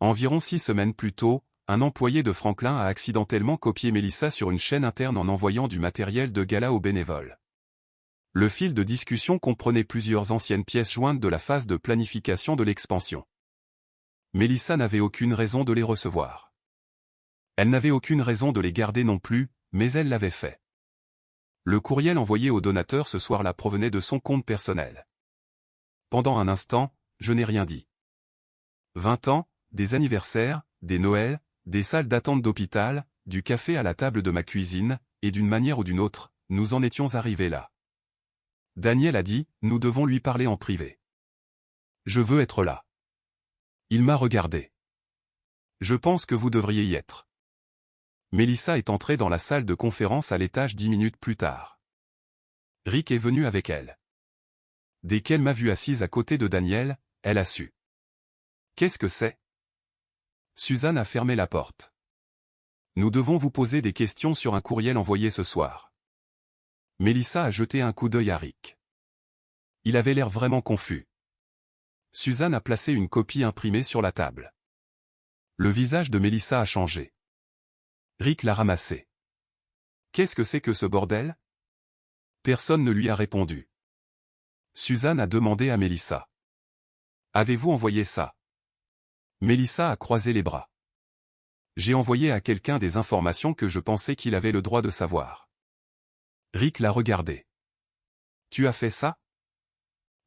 Environ 6 semaines plus tôt, un employé de Franklin a accidentellement copié Melissa sur une chaîne interne en envoyant du matériel de gala aux bénévoles. Le fil de discussion comprenait plusieurs anciennes pièces jointes de la phase de planification de l'expansion. Melissa n'avait aucune raison de les recevoir. Elle n'avait aucune raison de les garder non plus, mais elle l'avait fait. Le courriel envoyé au donateur ce soir-là provenait de son compte personnel. Pendant un instant, je n'ai rien dit. 20 ans, des anniversaires, des Noëls, des salles d'attente d'hôpital, du café à la table de ma cuisine, et d'une manière ou d'une autre, nous en étions arrivés là. Daniel a dit, nous devons lui parler en privé. Je veux être là. Il m'a regardé. Je pense que vous devriez y être. Melissa est entrée dans la salle de conférence à l'étage 10 minutes plus tard. Rick est venu avec elle. Dès qu'elle m'a vu assise à côté de Daniel, elle a su. Qu'est-ce que c'est? Suzanne a fermé la porte. Nous devons vous poser des questions sur un courriel envoyé ce soir. Melissa a jeté un coup d'œil à Rick. Il avait l'air vraiment confus. Suzanne a placé une copie imprimée sur la table. Le visage de Melissa a changé. Rick l'a ramassé. Qu'est-ce que c'est que ce bordel? Personne ne lui a répondu. Suzanne a demandé à Melissa. Avez-vous envoyé ça? Melissa a croisé les bras. J'ai envoyé à quelqu'un des informations que je pensais qu'il avait le droit de savoir. Rick l'a regardé. Tu as fait ça?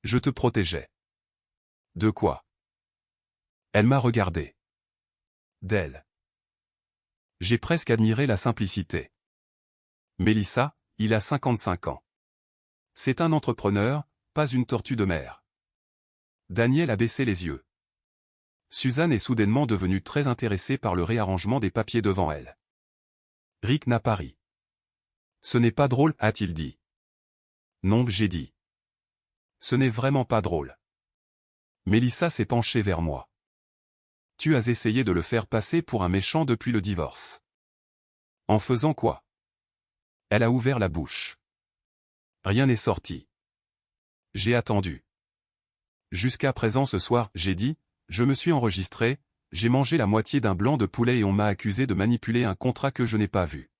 Je te protégeais. De quoi? Elle m'a regardé. D'elle. J'ai presque admiré la simplicité. Melissa, il a 55 ans. C'est un entrepreneur, pas une tortue de mer. Daniel a baissé les yeux. Suzanne est soudainement devenue très intéressée par le réarrangement des papiers devant elle. Rick n'a pas ri. Ce n'est pas drôle, a-t-il dit. Non, j'ai dit. Ce n'est vraiment pas drôle. Melissa s'est penchée vers moi. Tu as essayé de le faire passer pour un méchant depuis le divorce. En faisant quoi? Elle a ouvert la bouche. Rien n'est sorti. J'ai attendu. Jusqu'à présent ce soir, j'ai dit, je me suis enregistré, j'ai mangé la moitié d'un blanc de poulet et on m'a accusé de manipuler un contrat que je n'ai pas vu.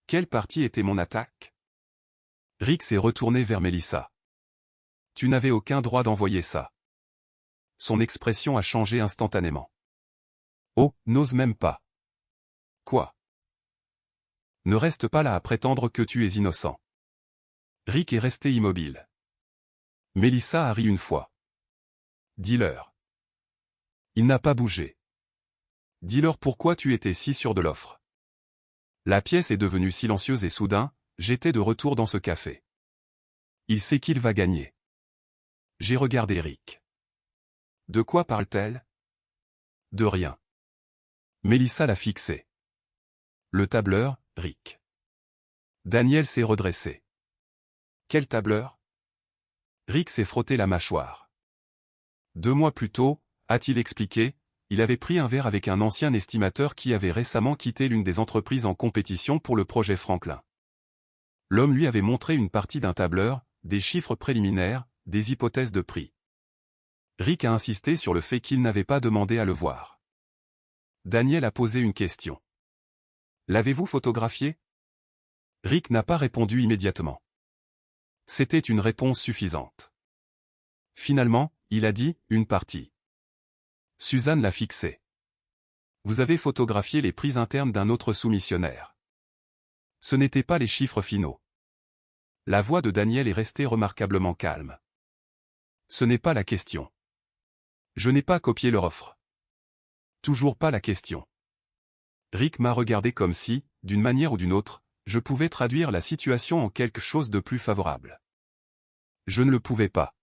Quelle partie était mon attaque? Rick s'est retourné vers Melissa. Tu n'avais aucun droit d'envoyer ça. Son expression a changé instantanément. Oh, n'ose même pas. Quoi? Ne reste pas là à prétendre que tu es innocent. Rick est resté immobile. Melissa a ri une fois. Dis-leur. Il n'a pas bougé. Dis-leur pourquoi tu étais si sûr de l'offre. La pièce est devenue silencieuse et soudain, j'étais de retour dans ce café. Il sait qu'il va gagner. J'ai regardé Rick. De quoi parle-t-elle? De rien. Melissa l'a fixé. Le tableur, Rick. Daniel s'est redressé. Quel tableur? Rick s'est frotté la mâchoire. 2 mois plus tôt, a-t-il expliqué, il avait pris un verre avec un ancien estimateur qui avait récemment quitté l'une des entreprises en compétition pour le projet Franklin. L'homme lui avait montré une partie d'un tableur, des chiffres préliminaires, des hypothèses de prix. Rick a insisté sur le fait qu'il n'avait pas demandé à le voir. Daniel a posé une question. L'avez-vous photographié? Rick n'a pas répondu immédiatement. C'était une réponse suffisante. Finalement, il a dit, une partie. Suzanne l'a fixé. Vous avez photographié les prises internes d'un autre soumissionnaire. Ce n'étaient pas les chiffres finaux. La voix de Daniel est restée remarquablement calme. Ce n'est pas la question. Je n'ai pas copié leur offre. Toujours pas la question. Rick m'a regardé comme si, d'une manière ou d'une autre, je pouvais traduire la situation en quelque chose de plus favorable. Je ne le pouvais pas.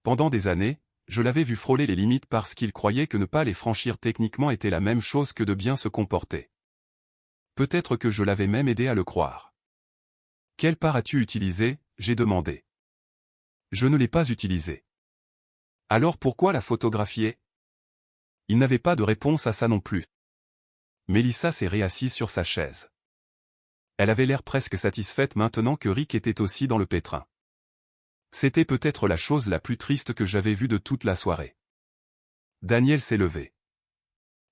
Pendant des années, je l'avais vu frôler les limites parce qu'il croyait que ne pas les franchir techniquement était la même chose que de bien se comporter. Peut-être que je l'avais même aidé à le croire. Quelle part as-tu utilisé? J'ai demandé. Je ne l'ai pas utilisé. Alors pourquoi la photographier? Il n'avait pas de réponse à ça non plus. Melissa s'est réassise sur sa chaise. Elle avait l'air presque satisfaite maintenant que Rick était aussi dans le pétrin. C'était peut-être la chose la plus triste que j'avais vue de toute la soirée. Daniel s'est levé.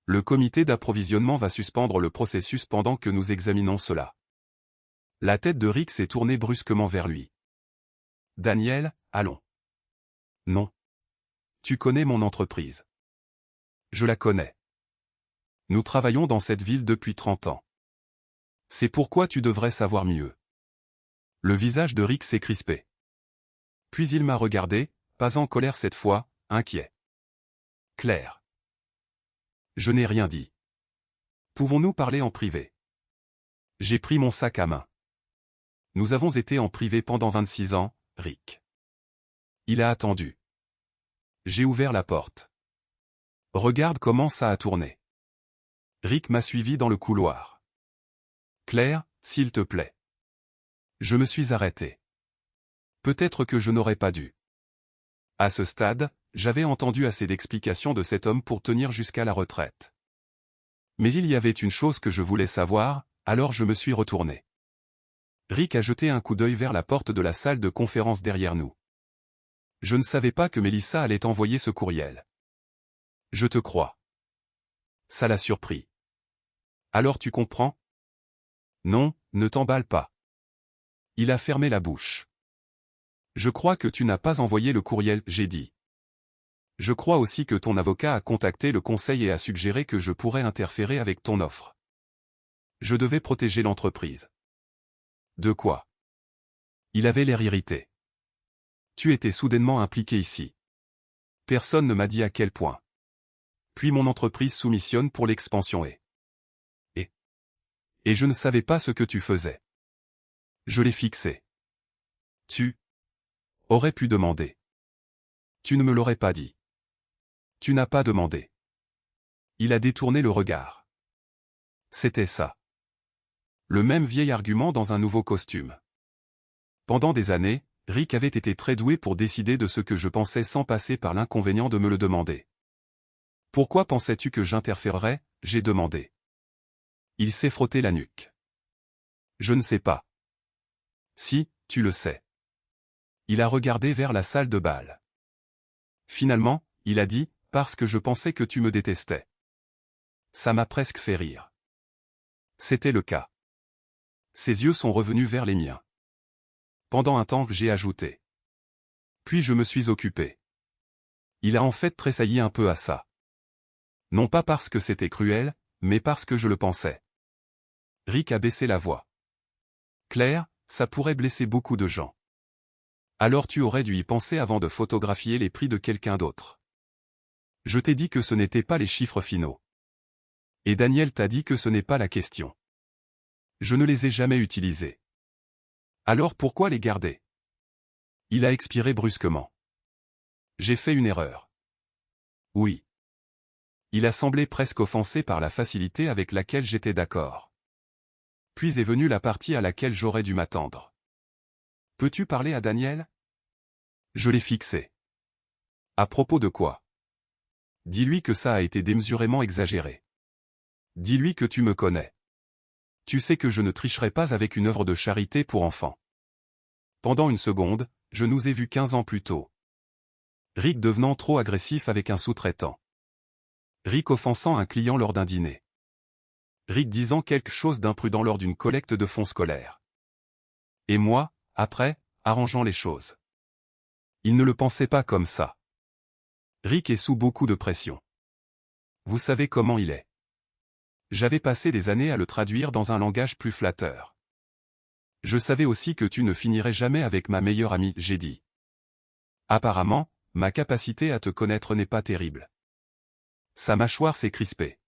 Le comité d'approvisionnement va suspendre le processus pendant que nous examinons cela. La tête de Rick s'est tournée brusquement vers lui. Daniel, allons. Non. Tu connais mon entreprise. Je la connais. Nous travaillons dans cette ville depuis 30 ans. C'est pourquoi tu devrais savoir mieux. Le visage de Rick s'est crispé. Puis il m'a regardé, pas en colère cette fois, inquiet. Claire. Je n'ai rien dit. Pouvons-nous parler en privé? J'ai pris mon sac à main. Nous avons été en privé pendant 26 ans, Rick. Il a attendu. J'ai ouvert la porte. Regarde comment ça a tourné. Rick m'a suivi dans le couloir. Claire, s'il te plaît. Je me suis arrêté. Peut-être que je n'aurais pas dû. À ce stade, j'avais entendu assez d'explications de cet homme pour tenir jusqu'à la retraite. Mais il y avait une chose que je voulais savoir, alors je me suis retourné. Rick a jeté un coup d'œil vers la porte de la salle de conférence derrière nous. Je ne savais pas que Melissa allait envoyer ce courriel. Je te crois. Ça l'a surpris. Alors tu comprends? Non, ne t'emballe pas. Il a fermé la bouche. Je crois que tu n'as pas envoyé le courriel, j'ai dit. Je crois aussi que ton avocat a contacté le conseil et a suggéré que je pourrais interférer avec ton offre. Je devais protéger l'entreprise. De quoi? Il avait l'air irrité. Tu étais soudainement impliqué ici. Personne ne m'a dit à quel point. Puis mon entreprise soumissionne pour l'expansion et je ne savais pas ce que tu faisais. Je l'ai fixé. Tu aurais pu demander. Tu ne me l'aurais pas dit. Tu n'as pas demandé. Il a détourné le regard. C'était ça. Le même vieil argument dans un nouveau costume. Pendant des années, Rick avait été très doué pour décider de ce que je pensais sans passer par l'inconvénient de me le demander. Pourquoi pensais-tu que j'interférerais? J'ai demandé. Il s'est frotté la nuque. Je ne sais pas. Si, tu le sais. Il a regardé vers la salle de bal. Finalement, il a dit, parce que je pensais que tu me détestais. Ça m'a presque fait rire. C'était le cas. Ses yeux sont revenus vers les miens. Pendant un temps, j'ai ajouté. Puis je me suis occupé. Il a en fait tressailli un peu à ça. Non pas parce que c'était cruel, mais parce que je le pensais. Rick a baissé la voix. Claire, ça pourrait blesser beaucoup de gens. Alors tu aurais dû y penser avant de photographier les prix de quelqu'un d'autre. Je t'ai dit que ce n'étaient pas les chiffres finaux. Et Daniel t'a dit que ce n'est pas la question. Je ne les ai jamais utilisés. Alors pourquoi les garder? Il a expiré brusquement. J'ai fait une erreur. Oui. Il a semblé presque offensé par la facilité avec laquelle j'étais d'accord. Puis est venue la partie à laquelle j'aurais dû m'attendre. Peux-tu parler à Daniel? Je l'ai fixé. À propos de quoi? Dis-lui que ça a été démesurément exagéré. Dis-lui que tu me connais. Tu sais que je ne tricherai pas avec une œuvre de charité pour enfants. Pendant une seconde, je nous ai vus 15 ans plus tôt. Rick devenant trop agressif avec un sous-traitant. Rick offensant un client lors d'un dîner. Rick disant quelque chose d'imprudent lors d'une collecte de fonds scolaires. Et moi, après, arrangeant les choses. Il ne le pensait pas comme ça. Rick est sous beaucoup de pression. Vous savez comment il est. J'avais passé des années à le traduire dans un langage plus flatteur. Je savais aussi que tu ne finirais jamais avec ma meilleure amie, j'ai dit. Apparemment, ma capacité à te connaître n'est pas terrible. Sa mâchoire s'est crispée.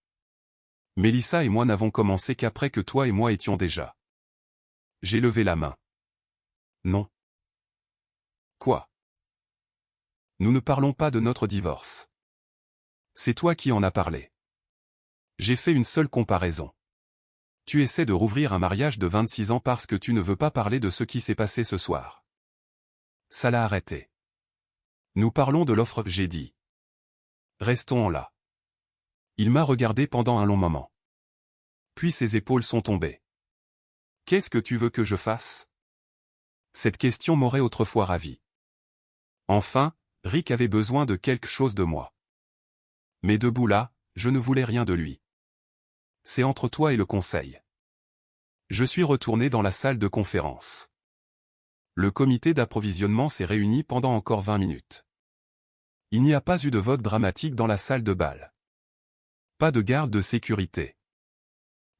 Melissa et moi n'avons commencé qu'après que toi et moi étions déjà. J'ai levé la main. Non. Quoi? Nous ne parlons pas de notre divorce. C'est toi qui en as parlé. J'ai fait une seule comparaison. Tu essaies de rouvrir un mariage de 26 ans parce que tu ne veux pas parler de ce qui s'est passé ce soir. Ça l'a arrêté. Nous parlons de l'offre, j'ai dit. Restons là. Il m'a regardé pendant un long moment. Puis ses épaules sont tombées. Qu'est-ce que tu veux que je fasse? Cette question m'aurait autrefois ravi. Enfin, Rick avait besoin de quelque chose de moi. Mais debout là, je ne voulais rien de lui. C'est entre toi et le conseil. Je suis retourné dans la salle de conférence. Le comité d'approvisionnement s'est réuni pendant encore 20 minutes. Il n'y a pas eu de vote dramatique dans la salle de bal. Pas de garde de sécurité.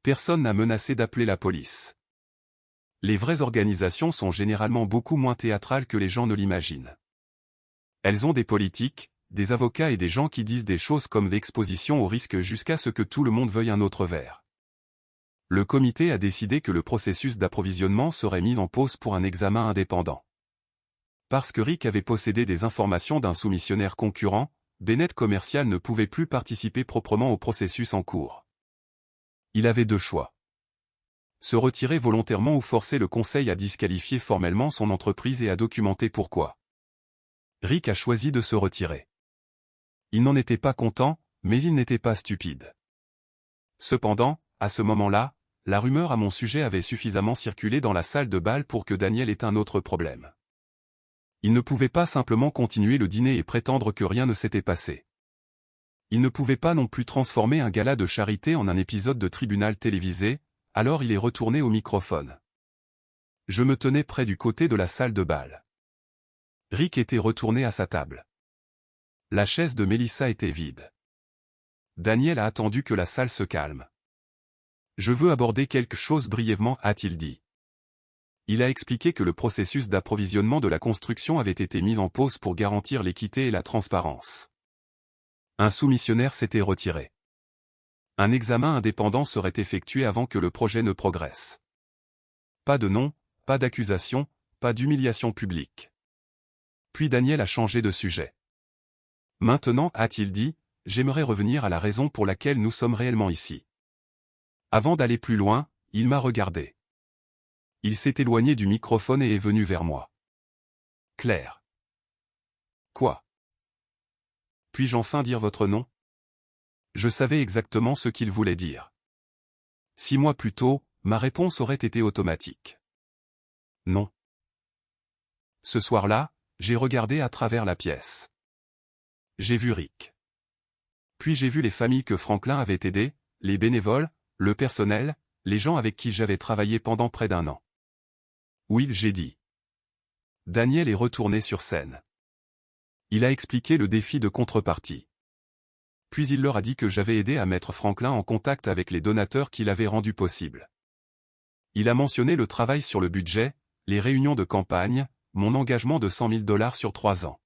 Personne n'a menacé d'appeler la police. Les vraies organisations sont généralement beaucoup moins théâtrales que les gens ne l'imaginent. Elles ont des politiques, des avocats et des gens qui disent des choses comme l'exposition au risque jusqu'à ce que tout le monde veuille un autre verre. Le comité a décidé que le processus d'approvisionnement serait mis en pause pour un examen indépendant. Parce que Rick avait possédé des informations d'un soumissionnaire concurrent, Bennett Commercial ne pouvait plus participer proprement au processus en cours. Il avait deux choix. Se retirer volontairement ou forcer le conseil à disqualifier formellement son entreprise et à documenter pourquoi. Rick a choisi de se retirer. Il n'en était pas content, mais il n'était pas stupide. Cependant, à ce moment-là, la rumeur à mon sujet avait suffisamment circulé dans la salle de bal pour que Daniel ait un autre problème. Il ne pouvait pas simplement continuer le dîner et prétendre que rien ne s'était passé. Il ne pouvait pas non plus transformer un gala de charité en un épisode de tribunal télévisé, alors il est retourné au microphone. Je me tenais près du côté de la salle de bal. Rick était retourné à sa table. La chaise de Melissa était vide. Daniel a attendu que la salle se calme. Je veux aborder quelque chose brièvement, a-t-il dit. Il a expliqué que le processus d'approvisionnement de la construction avait été mis en pause pour garantir l'équité et la transparence. Un soumissionnaire s'était retiré. Un examen indépendant serait effectué avant que le projet ne progresse. Pas de nom, pas d'accusation, pas d'humiliation publique. Puis Daniel a changé de sujet. Maintenant, a-t-il dit, j'aimerais revenir à la raison pour laquelle nous sommes réellement ici. Avant d'aller plus loin, il m'a regardé. Il s'est éloigné du microphone et est venu vers moi. Claire. Quoi? Puis-je enfin dire votre nom? Je savais exactement ce qu'il voulait dire. 6 mois plus tôt, ma réponse aurait été automatique. Non. Ce soir-là, j'ai regardé à travers la pièce. J'ai vu Rick. Puis j'ai vu les familles que Franklin avait aidées, les bénévoles, le personnel, les gens avec qui j'avais travaillé pendant près d'1 an. Oui, j'ai dit. Daniel est retourné sur scène. Il a expliqué le défi de contrepartie. Puis il leur a dit que j'avais aidé à mettre Franklin en contact avec les donateurs qui l'avaient rendu possible. Il a mentionné le travail sur le budget, les réunions de campagne, mon engagement de $100 000 sur 3 ans.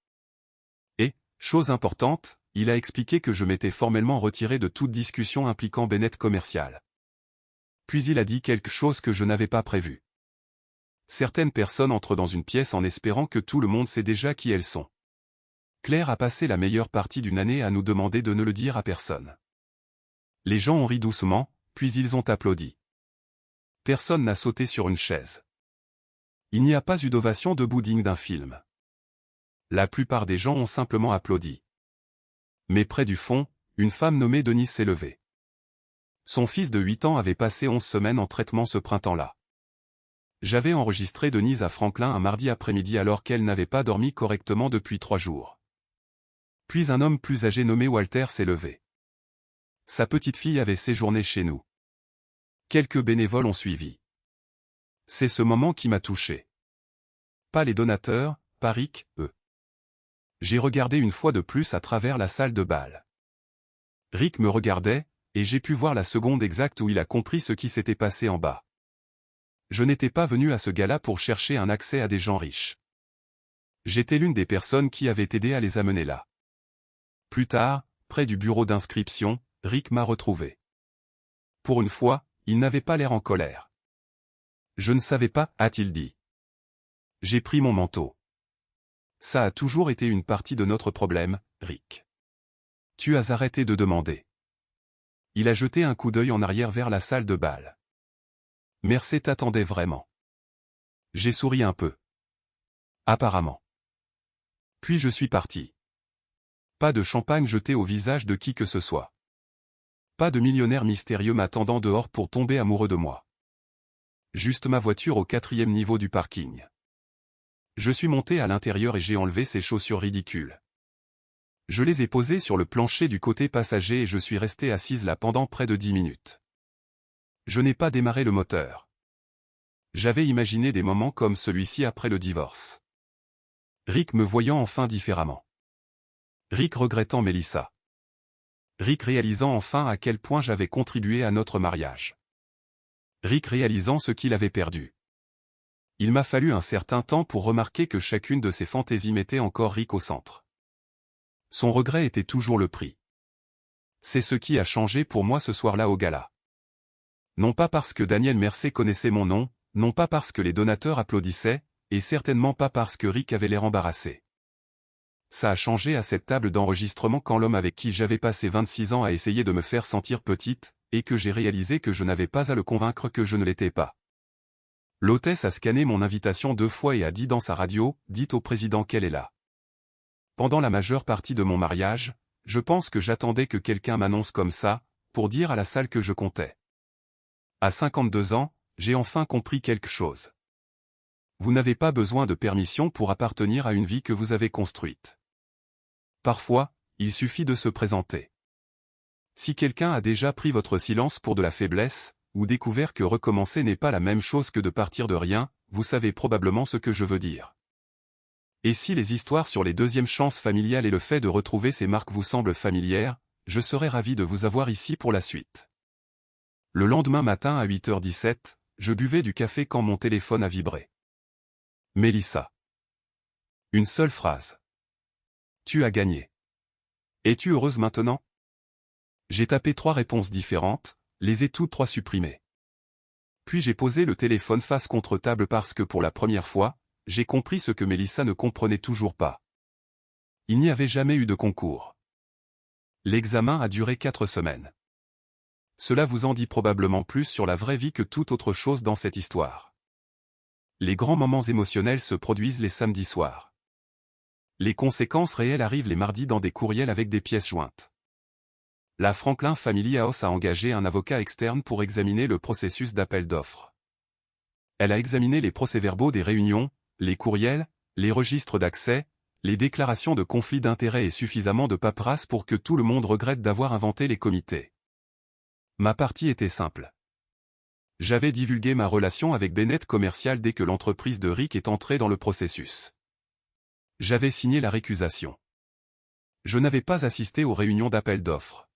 Et, chose importante, il a expliqué que je m'étais formellement retiré de toute discussion impliquant Bennett Commercial. Puis il a dit quelque chose que je n'avais pas prévu. Certaines personnes entrent dans une pièce en espérant que tout le monde sait déjà qui elles sont. Claire a passé la meilleure partie d'une année à nous demander de ne le dire à personne. Les gens ont ri doucement, puis ils ont applaudi. Personne n'a sauté sur une chaise. Il n'y a pas eu d'ovation debout digne d'un film. La plupart des gens ont simplement applaudi. Mais près du fond, une femme nommée Denise s'est levée. Son fils de 8 ans avait passé 11 semaines en traitement ce printemps-là. J'avais enregistré Denise à Franklin un mardi après-midi alors qu'elle n'avait pas dormi correctement depuis 3 jours. Puis un homme plus âgé nommé Walter s'est levé. Sa petite fille avait séjourné chez nous. Quelques bénévoles ont suivi. C'est ce moment qui m'a touché. Pas les donateurs, pas Rick, eux. J'ai regardé une fois de plus à travers la salle de bal. Rick me regardait, et j'ai pu voir la seconde exacte où il a compris ce qui s'était passé en bas. Je n'étais pas venu à ce gala pour chercher un accès à des gens riches. J'étais l'une des personnes qui avaient aidé à les amener là. Plus tard, près du bureau d'inscription, Rick m'a retrouvé. Pour une fois, il n'avait pas l'air en colère. Je ne savais pas, a-t-il dit. J'ai pris mon manteau. Ça a toujours été une partie de notre problème, Rick. Tu as arrêté de demander. Il a jeté un coup d'œil en arrière vers la salle de bal. Mercé t'attendait vraiment. J'ai souri un peu. Apparemment. Puis je suis parti. Pas de champagne jeté au visage de qui que ce soit. Pas de millionnaire mystérieux m'attendant dehors pour tomber amoureux de moi. Juste ma voiture au 4e niveau du parking. Je suis monté à l'intérieur et j'ai enlevé ces chaussures ridicules. Je les ai posés sur le plancher du côté passager et je suis resté assise là pendant près de 10 minutes. Je n'ai pas démarré le moteur. J'avais imaginé des moments comme celui-ci après le divorce. Rick me voyant enfin différemment. Rick regrettant Melissa. Rick réalisant enfin à quel point j'avais contribué à notre mariage. Rick réalisant ce qu'il avait perdu. Il m'a fallu un certain temps pour remarquer que chacune de ses fantaisies mettait encore Rick au centre. Son regret était toujours le prix. C'est ce qui a changé pour moi ce soir-là au gala. Non pas parce que Daniel Mercé connaissait mon nom, non pas parce que les donateurs applaudissaient, et certainement pas parce que Rick avait l'air embarrassé. Ça a changé à cette table d'enregistrement quand l'homme avec qui j'avais passé 26 ans a essayé de me faire sentir petite, et que j'ai réalisé que je n'avais pas à le convaincre que je ne l'étais pas. L'hôtesse a scanné mon invitation 2 fois et a dit dans sa radio, dites au président qu'elle est là. Pendant la majeure partie de mon mariage, je pense que j'attendais que quelqu'un m'annonce comme ça, pour dire à la salle que je comptais. À 52 ans, j'ai enfin compris quelque chose. Vous n'avez pas besoin de permission pour appartenir à une vie que vous avez construite. Parfois, il suffit de se présenter. Si quelqu'un a déjà pris votre silence pour de la faiblesse, ou découvert que recommencer n'est pas la même chose que de partir de rien, vous savez probablement ce que je veux dire. Et si les histoires sur les deuxièmes chances familiales et le fait de retrouver ces marques vous semblent familières, je serais ravi de vous avoir ici pour la suite. Le lendemain matin à 8h17, je buvais du café quand mon téléphone a vibré. Melissa. Une seule phrase. Tu as gagné. Es-tu heureuse maintenant? J'ai tapé 3 réponses différentes, les ai toutes 3 supprimées. Puis j'ai posé le téléphone face contre table parce que pour la première fois, j'ai compris ce que Melissa ne comprenait toujours pas. Il n'y avait jamais eu de concours. L'examen a duré 4 semaines. Cela vous en dit probablement plus sur la vraie vie que toute autre chose dans cette histoire. Les grands moments émotionnels se produisent les samedis soirs. Les conséquences réelles arrivent les mardis dans des courriels avec des pièces jointes. La Franklin Family House a engagé un avocat externe pour examiner le processus d'appel d'offres. Elle a examiné les procès-verbaux des réunions, les courriels, les registres d'accès, les déclarations de conflits d'intérêts et suffisamment de paperasse pour que tout le monde regrette d'avoir inventé les comités. Ma partie était simple. J'avais divulgué ma relation avec Bennett Commercial dès que l'entreprise de Rick est entrée dans le processus. J'avais signé la récusation. Je n'avais pas assisté aux réunions d'appel d'offres.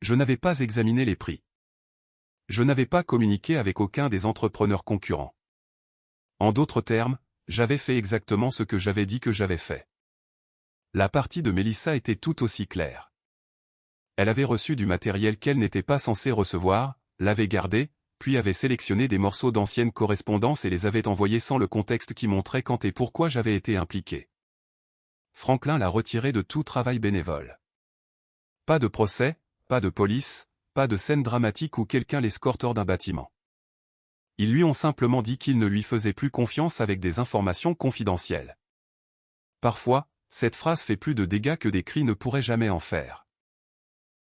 Je n'avais pas examiné les prix. Je n'avais pas communiqué avec aucun des entrepreneurs concurrents. En d'autres termes, j'avais fait exactement ce que j'avais dit que j'avais fait. La partie de Melissa était tout aussi claire. Elle avait reçu du matériel qu'elle n'était pas censée recevoir, l'avait gardé, puis avait sélectionné des morceaux d'anciennes correspondances et les avait envoyés sans le contexte qui montrait quand et pourquoi j'avais été impliqué. Franklin l'a retiré de tout travail bénévole. Pas de procès, pas de police, pas de scène dramatique où quelqu'un l'escorte hors d'un bâtiment. Ils lui ont simplement dit qu'ils ne lui faisaient plus confiance avec des informations confidentielles. Parfois, cette phrase fait plus de dégâts que des cris ne pourraient jamais en faire.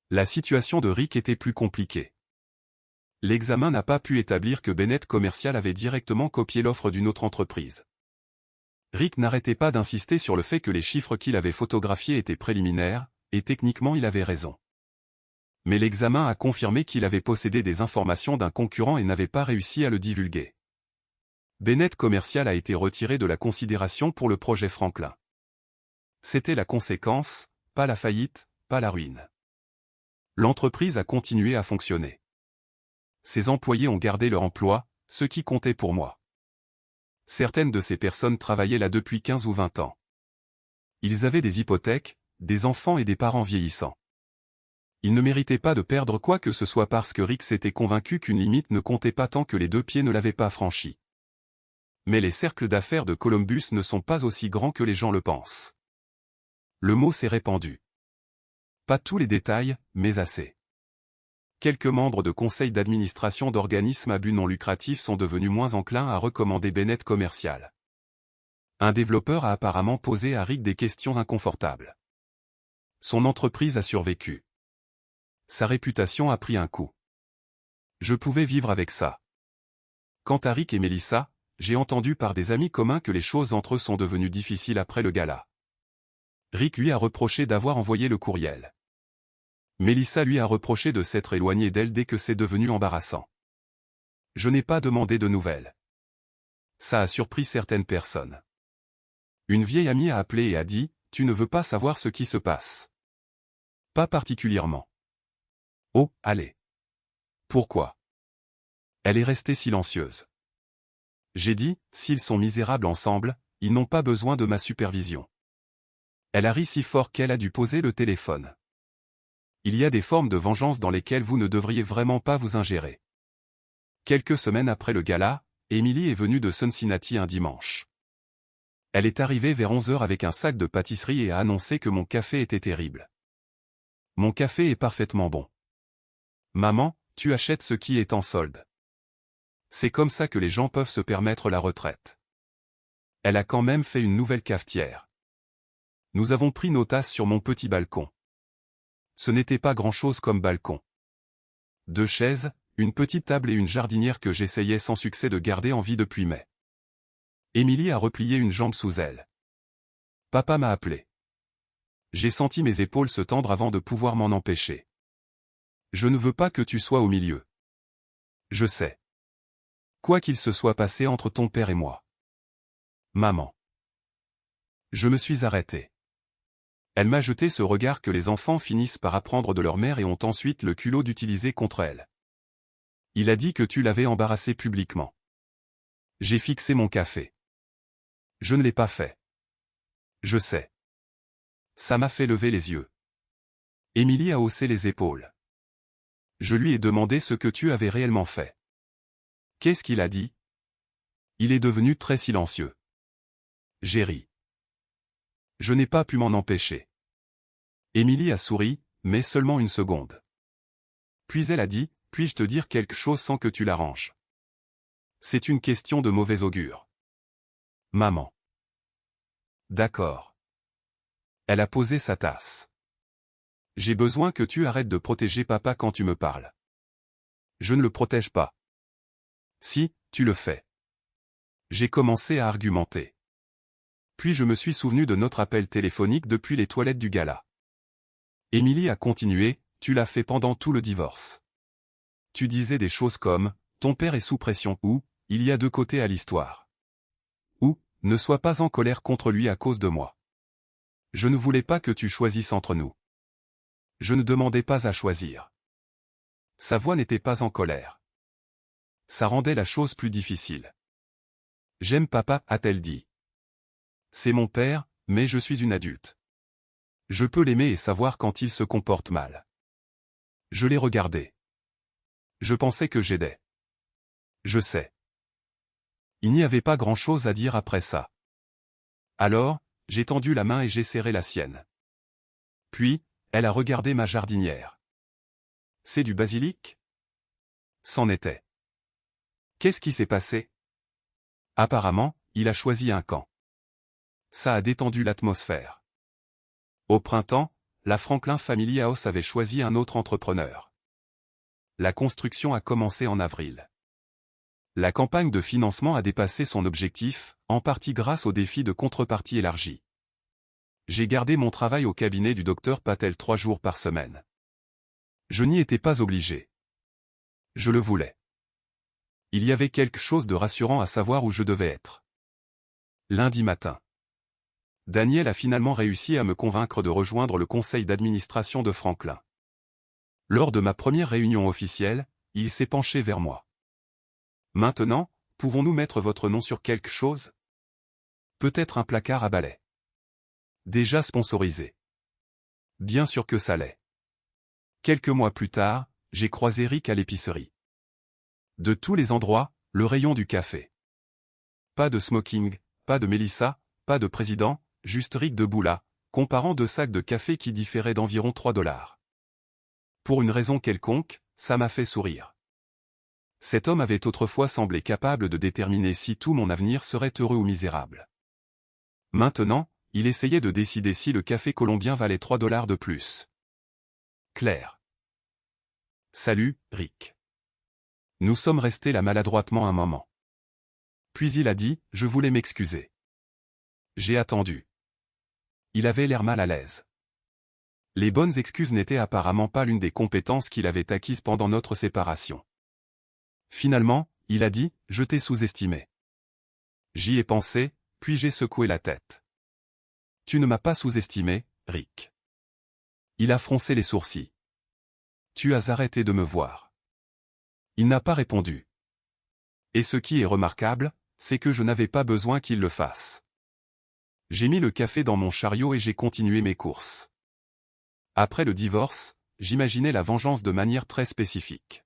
La situation de Rick était plus compliquée. L'examen n'a pas pu établir que Bennett Commercial avait directement copié l'offre d'une autre entreprise. Rick n'arrêtait pas d'insister sur le fait que les chiffres qu'il avait photographiés étaient préliminaires, et techniquement il avait raison. Mais l'examen a confirmé qu'il avait possédé des informations d'un concurrent et n'avait pas réussi à le divulguer. Bennett Commercial a été retiré de la considération pour le projet Franklin. C'était la conséquence, pas la faillite, pas la ruine. L'entreprise a continué à fonctionner. Ses employés ont gardé leur emploi, ce qui comptait pour moi. Certaines de ces personnes travaillaient là depuis 15 ou 20 ans. Ils avaient des hypothèques, des enfants et des parents vieillissants. Ils ne méritaient pas de perdre quoi que ce soit parce que Rick s'était convaincu qu'une limite ne comptait pas tant que les 2 pieds ne l'avaient pas franchie. Mais les cercles d'affaires de Columbus ne sont pas aussi grands que les gens le pensent. Le mot s'est répandu. Pas tous les détails, mais assez. Quelques membres de conseils d'administration d'organismes à but non lucratif sont devenus moins enclins à recommander Bennett Commercial. Un développeur a apparemment posé à Rick des questions inconfortables. Son entreprise a survécu. Sa réputation a pris un coup. Je pouvais vivre avec ça. Quant à Rick et Melissa, j'ai entendu par des amis communs que les choses entre eux sont devenues difficiles après le gala. Rick lui a reproché d'avoir envoyé le courriel. Melissa lui a reproché de s'être éloignée d'elle dès que c'est devenu embarrassant. Je n'ai pas demandé de nouvelles. Ça a surpris certaines personnes. Une vieille amie a appelé et a dit, « Tu ne veux pas savoir ce qui se passe. » Pas particulièrement. Oh, allez. Pourquoi? Elle est restée silencieuse. J'ai dit, s'ils sont misérables ensemble, ils n'ont pas besoin de ma supervision. Elle a ri si fort qu'elle a dû poser le téléphone. Il y a des formes de vengeance dans lesquelles vous ne devriez vraiment pas vous ingérer. Quelques semaines après le gala, Emily est venue de Cincinnati un dimanche. Elle est arrivée vers 11 h avec un sac de pâtisserie et a annoncé que mon café était terrible. Mon café est parfaitement bon. Maman, tu achètes ce qui est en solde. C'est comme ça que les gens peuvent se permettre la retraite. Elle a quand même fait une nouvelle cafetière. Nous avons pris nos tasses sur mon petit balcon. Ce n'était pas grand-chose comme balcon. 2 chaises, une petite table et une jardinière que j'essayais sans succès de garder en vie depuis mai. Émilie a replié une jambe sous elle. Papa m'a appelé. J'ai senti mes épaules se tendre avant de pouvoir m'en empêcher. Je ne veux pas que tu sois au milieu. Je sais. Quoi qu'il se soit passé entre ton père et moi. Maman. Je me suis arrêté. Elle m'a jeté ce regard que les enfants finissent par apprendre de leur mère et ont ensuite le culot d'utiliser contre elle. Il a dit que tu l'avais embarrassé publiquement. J'ai fixé mon café. Je ne l'ai pas fait. Je sais. Ça m'a fait lever les yeux. Émilie a haussé les épaules. Je lui ai demandé ce que tu avais réellement fait. Qu'est-ce qu'il a dit? Il est devenu très silencieux. J'ai ri. Je n'ai pas pu m'en empêcher. Émilie a souri, mais seulement une seconde. Puis elle a dit, « Puis-je te dire quelque chose sans que tu l'arranges? C'est une question de mauvais augure. » Maman. D'accord. Elle a posé sa tasse. J'ai besoin que tu arrêtes de protéger papa quand tu me parles. Je ne le protège pas. Si, tu le fais. J'ai commencé à argumenter. Puis je me suis souvenu de notre appel téléphonique depuis les toilettes du gala. Émilie a continué, tu l'as fait pendant tout le divorce. Tu disais des choses comme, ton père est sous pression ou, il y a 2 côtés à l'histoire. Ou, ne sois pas en colère contre lui à cause de moi. Je ne voulais pas que tu choisisses entre nous. Je ne demandais pas à choisir. Sa voix n'était pas en colère. Ça rendait la chose plus difficile. J'aime papa, a-t-elle dit. C'est mon père, mais je suis une adulte. Je peux l'aimer et savoir quand il se comporte mal. Je l'ai regardé. Je pensais que j'aidais. Je sais. Il n'y avait pas grand-chose à dire après ça. Alors, j'ai tendu la main et j'ai serré la sienne. Puis, elle a regardé ma jardinière. C'est du basilic? C'en était. Qu'est-ce qui s'est passé? Apparemment, il a choisi un camp. Ça a détendu l'atmosphère. Au printemps, la Franklin Family House avait choisi un autre entrepreneur. La construction a commencé en avril. La campagne de financement a dépassé son objectif, en partie grâce au défi de contrepartie élargi. J'ai gardé mon travail au cabinet du docteur Patel 3 jours par semaine. Je n'y étais pas obligé. Je le voulais. Il y avait quelque chose de rassurant à savoir où je devais être. Lundi matin. Daniel a finalement réussi à me convaincre de rejoindre le conseil d'administration de Franklin. Lors de ma première réunion officielle, il s'est penché vers moi. Maintenant, pouvons-nous mettre votre nom sur quelque chose? Peut-être un placard à balai. Déjà sponsorisé. Bien sûr que ça l'est. Quelques mois plus tard, j'ai croisé Rick à l'épicerie. De tous les endroits, le rayon du café. Pas de smoking, pas de Melissa, pas de président, juste Rick debout là, comparant 2 sacs de café qui différaient d'environ 3 $. Pour une raison quelconque, ça m'a fait sourire. Cet homme avait autrefois semblé capable de déterminer si tout mon avenir serait heureux ou misérable. Maintenant, il essayait de décider si le café colombien valait 3 $ de plus. Claire. Salut, Rick. Nous sommes restés là maladroitement un moment. Puis il a dit, je voulais m'excuser. J'ai attendu. Il avait l'air mal à l'aise. Les bonnes excuses n'étaient apparemment pas l'une des compétences qu'il avait acquises pendant notre séparation. Finalement, il a dit, « Je t'ai sous-estimé. » J'y ai pensé, puis j'ai secoué la tête. « Tu ne m'as pas sous-estimé, Rick. » Il a froncé les sourcils. « Tu as arrêté de me voir. » Il n'a pas répondu. Et ce qui est remarquable, c'est que je n'avais pas besoin qu'il le fasse. J'ai mis le café dans mon chariot et j'ai continué mes courses. Après le divorce, j'imaginais la vengeance de manière très spécifique.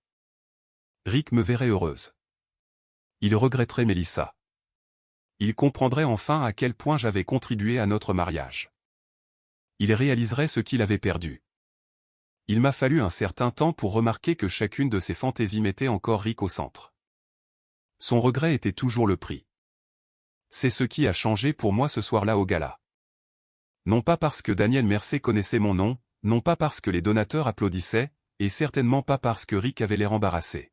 Rick me verrait heureuse. Il regretterait Mélissa. Il comprendrait enfin à quel point j'avais contribué à notre mariage. Il réaliserait ce qu'il avait perdu. Il m'a fallu un certain temps pour remarquer que chacune de ses fantaisies mettait encore Rick au centre. Son regret était toujours le prix. C'est ce qui a changé pour moi ce soir-là au gala. Non pas parce que Daniel Mercé connaissait mon nom, non pas parce que les donateurs applaudissaient, et certainement pas parce que Rick avait l'air embarrassé.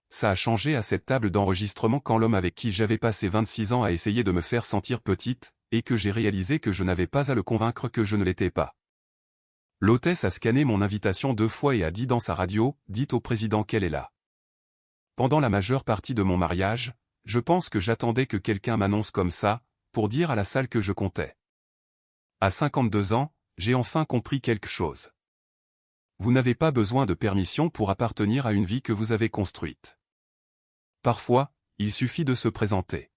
Ça a changé à cette table d'enregistrement quand l'homme avec qui j'avais passé 26 ans a essayé de me faire sentir petite, et que j'ai réalisé que je n'avais pas à le convaincre que je ne l'étais pas. L'hôtesse a scanné mon invitation 2 fois et a dit dans sa radio, « Dites au président qu'elle est là. » Pendant la majeure partie de mon mariage, je pense que j'attendais que quelqu'un m'annonce comme ça, pour dire à la salle que je comptais. À 52 ans, j'ai enfin compris quelque chose. Vous n'avez pas besoin de permission pour appartenir à une vie que vous avez construite. Parfois, il suffit de se présenter.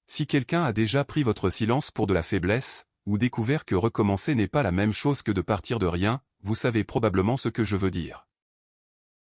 Si quelqu'un a déjà pris votre silence pour de la faiblesse, ou découvert que recommencer n'est pas la même chose que de partir de rien, vous savez probablement ce que je veux dire.